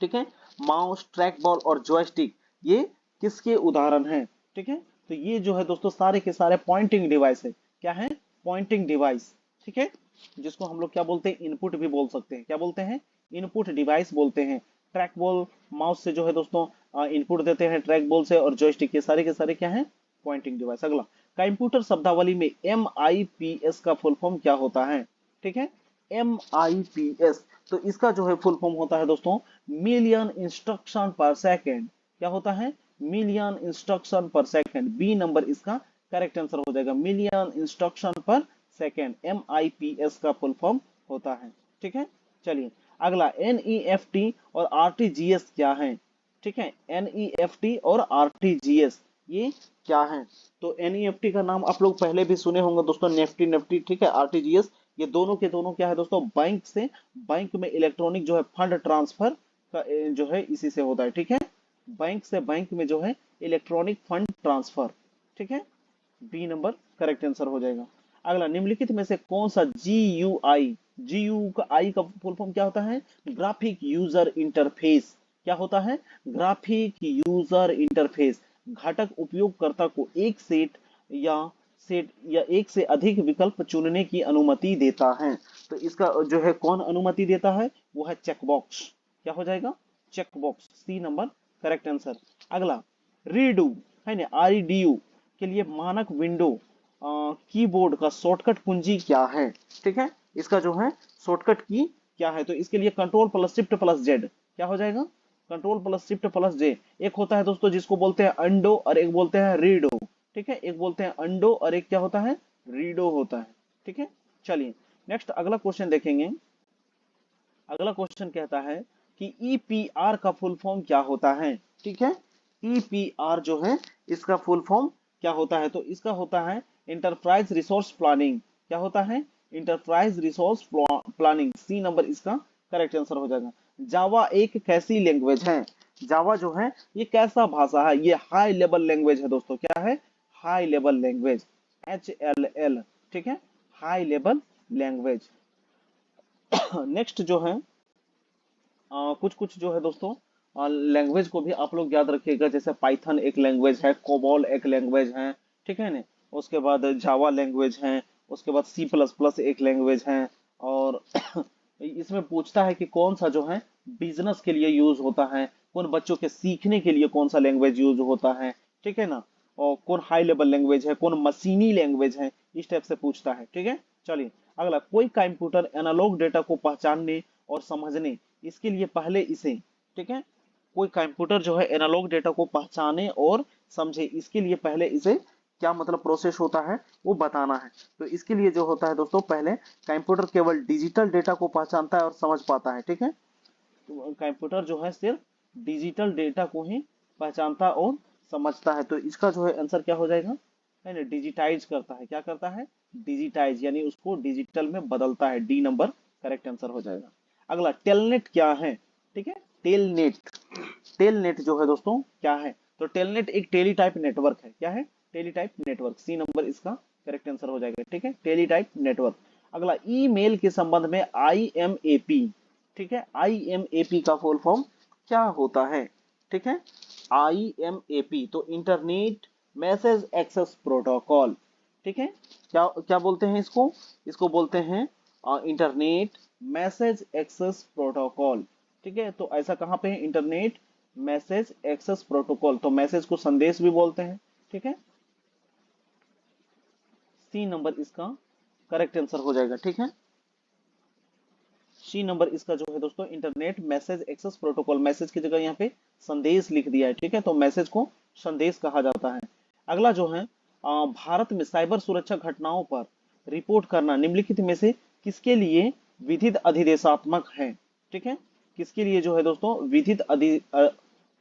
ठीक है, माउस ट्रैक बॉल और जॉयस्टिक ये किसके उदाहरण हैं, ठीक है, तो ये जो है दोस्तों सारे के सारे पॉइंटिंग डिवाइस है, क्या है, पॉइंटिंग डिवाइस, ठीक है, जिसको हम लोग क्या बोलते हैं, इनपुट भी बोल सकते हैं, क्या बोलते हैं, इनपुट डिवाइस बोलते हैं। ट्रैक बॉल माउस से जो है दोस्तों इनपुट देते हैं ट्रैक बॉल से, और जॉयस्टिक के सारे क्या है, पॉइंटिंग डिवाइस। अगला, कंप्यूटर शब्दावली में MIPS का फुल फॉर्म क्या होता है, ठीक है, MIPS, तो इसका जो है फुल फॉर्म होता है दोस्तों मिलियन इंस्ट्रक्शन पर सेकेंड, क्या होता है, मिलियन इंस्ट्रक्शन पर सेकेंड, बी नंबर इसका करेक्ट आंसर हो जाएगा, मिलियन इंस्ट्रक्शन पर सेकेंड, MIPS का फुल फॉर्म होता है, ठीक है। चलिए अगला, NEFT और RTGS क्या है, ठीक है, NEFT और RTGS ये क्या है, तो NEFT का नाम आप लोग पहले भी सुने होंगे दोस्तों, नेफ्टी नेफ्टी, ठीक है, RTGS ये दोनों के दोनों क्या है दोस्तों, बैंक से बैंक में इलेक्ट्रॉनिक जो है फंड ट्रांसफर का जो है इसी से होता है, ठीक है, बैंक से बैंक में जो है इलेक्ट्रॉनिक फंड ट्रांसफर, ठीक है, बी नंबर करेक्ट आंसर हो जाएगा। अगला, निम्नलिखित में से कौन सा GUI, GU का आई का फुल फॉर्म क्या होता है, ग्राफिक यूजर इंटरफेस, क्या होता है, ग्राफिक यूजर इंटरफेस, घटक उपयोगकर्ता को एक से अधिक विकल्प चुनने की अनुमति देता है, तो इसका जो है कौन अनुमति देता है, वो है चेकबॉक्स, क्या हो जाएगा, checkbox, C number correct answer. अगला, रीडू है ना, REDU के लिए मानक विंडो कीबोर्ड का शॉर्टकट कुंजी क्या है, ठीक है, इसका जो है शॉर्टकट की क्या है, तो इसके लिए control plus shift plus Z, क्या हो जाएगा, कंट्रोल प्लस शिफ्ट प्लस जे। एक होता है दोस्तों जिसको बोलते हैं अंडो और एक बोलते हैं रीडो, ठीक है, एक बोलते हैं अंडो और एक क्या होता है, रीडो होता है, ठीक है। चलिए नेक्स्ट अगला क्वेश्चन देखेंगे। अगला क्वेश्चन कहता है कि EPR का फुल फॉर्म क्या होता है, ठीक है, EPR जो है इसका फुल फॉर्म क्या होता है, तो इसका होता है इंटरप्राइज रिसोर्स प्लानिंग, क्या होता है, enterprise resource planning, C number इसका करेक्ट आंसर हो जाएगा। जावा एक कैसी लैंग्वेज है, जावा जो है ये कैसा भाषा है, ये हाई लेवल लैंग्वेज है दोस्तों, क्या है, हाई लेवल लैंग्वेज, HLL, ठीक है, हाई लेवल लैंग्वेज। नेक्स्ट जो है कुछ कुछ जो है दोस्तों लैंग्वेज को भी आप लोग याद रखिएगा, जैसे पाइथन एक लैंग्वेज है, कोबॉल एक लैंग्वेज है, ठीक है ना, उसके बाद जावा लैंग्वेज है, उसके बाद C++ एक लैंग्वेज है, और इसमें पूछता है कि कौन सा जो है बिजनेस के लिए यूज होता है, कौन बच्चों के सीखने के लिए कौन सा लैंग्वेज यूज होता है, ठीक है ना, और कौन हाई लेवल लैंग्वेज है, कौन मशीनी लैंग्वेज है, इस टाइप से पूछता है, ठीक है। चलिए अगला, कोई कंप्यूटर एनालॉग डेटा को पहचानने और समझने, इसके लिए पहले इसे, ठीक है, कोई कंप्यूटर जो है एनालॉग डेटा को पहचाने और समझे, इसके लिए पहले इसे क्या मतलब प्रोसेस होता है वो बताना है, तो इसके लिए जो होता है दोस्तों पहले कंप्यूटर केवल डिजिटल डेटा को पहचानता है और समझ पाता है, ठीक है, तो कंप्यूटर जो है सिर्फ डिजिटल डेटा को ही पहचानता और समझता है, तो इसका जो है आंसर क्या हो जाएगा, है ना, डिजिटाइज करता है, क्या करता है, डिजिटाइज, यानी उसको डिजिटल में बदलता है, डी नंबर करेक्ट आंसर हो जाएगा। अगला, टेलनेट क्या है, ठीक है, टेलनेट, टेलनेट जो है दोस्तों क्या है, तो टेलनेट एक टेली टाइप नेटवर्क है, क्या है, teletype network, C number इसका करेक्ट आंसर हो जाएगा, ठीक है, टेली टाइप नेटवर्क। अगला, ईमेल के संबंध में IMAP, ठीक है, IMAP का फुल फॉर्म क्या होता है, ठीक है, IMAP तो इंटरनेट मैसेज एक्सेस प्रोटोकॉल, ठीक है, क्या क्या बोलते हैं इसको, इसको बोलते हैं इंटरनेट मैसेज एक्सेस प्रोटोकॉल, ठीक है, तो ऐसा कहां पे है, इंटरनेट मैसेज एक्सेस प्रोटोकॉल, तो मैसेज को संदेश भी बोलते हैं, ठीक है, सी नंबर इसका करेक्ट आंसर हो जाएगा, ठीक है। सी नंबर इसका जो है दोस्तों internet message access protocol, message की जगह यहाँ पे संदेश लिख दिया है, ठीक है, तो मैसेज को संदेश कहा जाता है। अगला जो है भारत में साइबर सुरक्षा घटनाओं पर रिपोर्ट करना निम्नलिखित में से किसके लिए विधित अधिदेशात्मक है, ठीक है, किसके लिए जो है दोस्तों विधित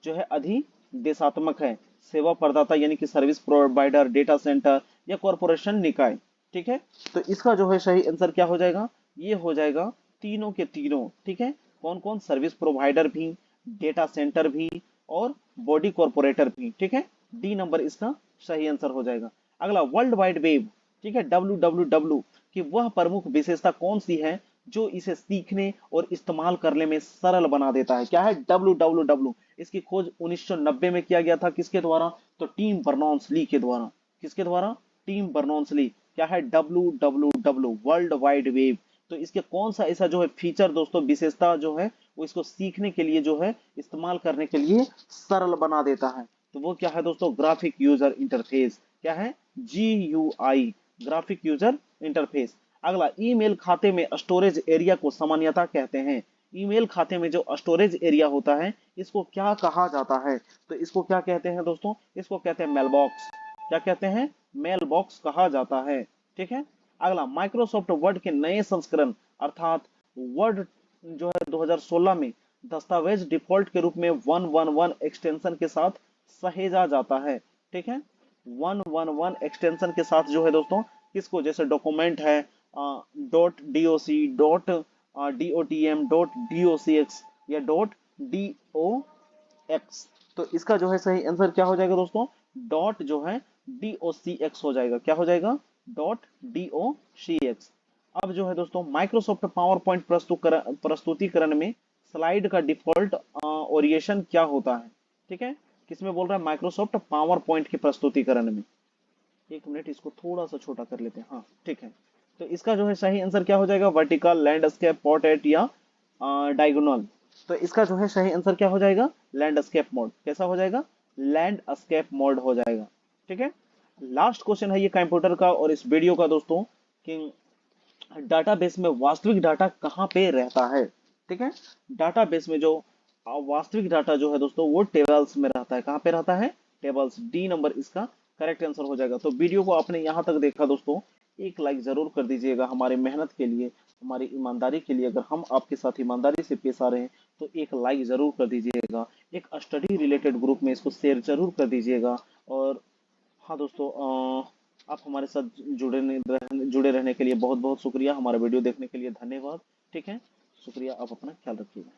जो है अधिदेशात्मक है, सेवा प्रदाता यानी कि सर्विस प्रोवाइडर, डेटा सेंटर या कॉरपोरेशन निकाय, ठीक है। तो इसका जो है सही आंसर क्या हो जाएगा, ये हो जाएगा तीनों के तीनों, ठीक है, कौन कौन, सर्विस प्रोवाइडर भी, डेटा सेंटर भी और बॉडी कॉरपोरेटर भी, ठीक है, डी नंबर इसका सही आंसर हो जाएगा। अगला वर्ल्ड वाइड वेब, ठीक है, WWW की वह प्रमुख विशेषता कौन सी है जो इसे सीखने और इस्तेमाल करने में सरल बना देता है, क्या है WWW, इसकी खोज 1990 में किया गया था, किसके द्वारा, तो टीम बर्नर्स ली के द्वारा, किसके द्वारा, टीम बर्नर्स ली, क्या है WWW वर्ल्ड वाइड वेब। तो इसके कौन सा ऐसा जो है फीचर दोस्तों, विशेषता जो है वो इसको सीखने के लिए जो है इस्तेमाल करने के लिए सरल बना देता है, तो वो क्या है दोस्तों, ग्राफिक यूजर इंटरफेस, क्या है GUI, ग्राफिक यूजर इंटरफेस। अगला ईमेल खाते में स्टोरेज एरिया को सामान्यतः कहते हैं, ईमेल खाते में जो स्टोरेज एरिया होता है इसको क्या कहा जाता है, तो इसको क्या कहते हैं दोस्तों, इसको कहते हैं मेल बॉक्स, क्या कहते हैं, मेल बॉक्स कहा जाता है, ठीक है। अगला माइक्रोसॉफ्ट वर्ड के नए संस्करण अर्थात वर्ड जो है 2016 में दस्तावेज डिफॉल्ट के रूप में 111 एक्सटेंशन के साथ सहेजा जाता है, ठीक है, 111 एक्सटेंशन के साथ जो है दोस्तों, किसको, जैसे डॉक्यूमेंट है .doc .dotm .docx या .dox, तो इसका जो है सही आंसर क्या हो जाएगा दोस्तों, डॉट जो है docx हो जाएगा, क्या हो जाएगा, .docx। अब जो है दोस्तों माइक्रोसॉफ्ट पावर पॉइंट प्रस्तुतिकरण में स्लाइड का डिफॉल्ट ओरिएशन क्या होता है, ठीक है, किसमें बोल रहा है, माइक्रोसॉफ्ट पावर पॉइंट के प्रस्तुतिकरण में, एक मिनट इसको थोड़ा सा छोटा कर लेते हैं, हाँ ठीक है। तो इसका जो है सही आंसर क्या हो जाएगा, वर्टिकल, लैंडस्केप, पोर्ट्रेट या डायगोनल। तो इसका जो है सही आंसर क्या हो जाएगा, लैंडस्केप मोड, कैसा हो जाएगा, लैंडस्केप मोड हो जाएगा, ठीक है। लास्ट क्वेश्चन है ये कंप्यूटर का और इस वीडियो का दोस्तों, कि डाटाबेस में वास्तविक डाटा कहाँ पे रहता है, ठीक है, डाटाबेस में जो वास्तविक डाटा जो है दोस्तों वो टेबल्स में रहता है, कहाँ पे रहता है, टेबल्स, डी नंबर इसका करेक्ट आंसर हो जाएगा। तो वीडियो को आपने यहाँ तक देखा दोस्तों, एक लाइक जरूर कर दीजिएगा, हमारी मेहनत के लिए, हमारी ईमानदारी के लिए, अगर हम आपके साथ ईमानदारी से पेश आ रहे हैं तो एक लाइक जरूर कर दीजिएगा, एक स्टडी रिलेटेड ग्रुप में इसको शेयर जरूर कर दीजिएगा। और हाँ दोस्तों, आप हमारे साथ जुड़े रहने के लिए बहुत बहुत शुक्रिया, हमारा वीडियो देखने के लिए धन्यवाद, ठीक है, शुक्रिया, आप अपना ख्याल रखिएगा।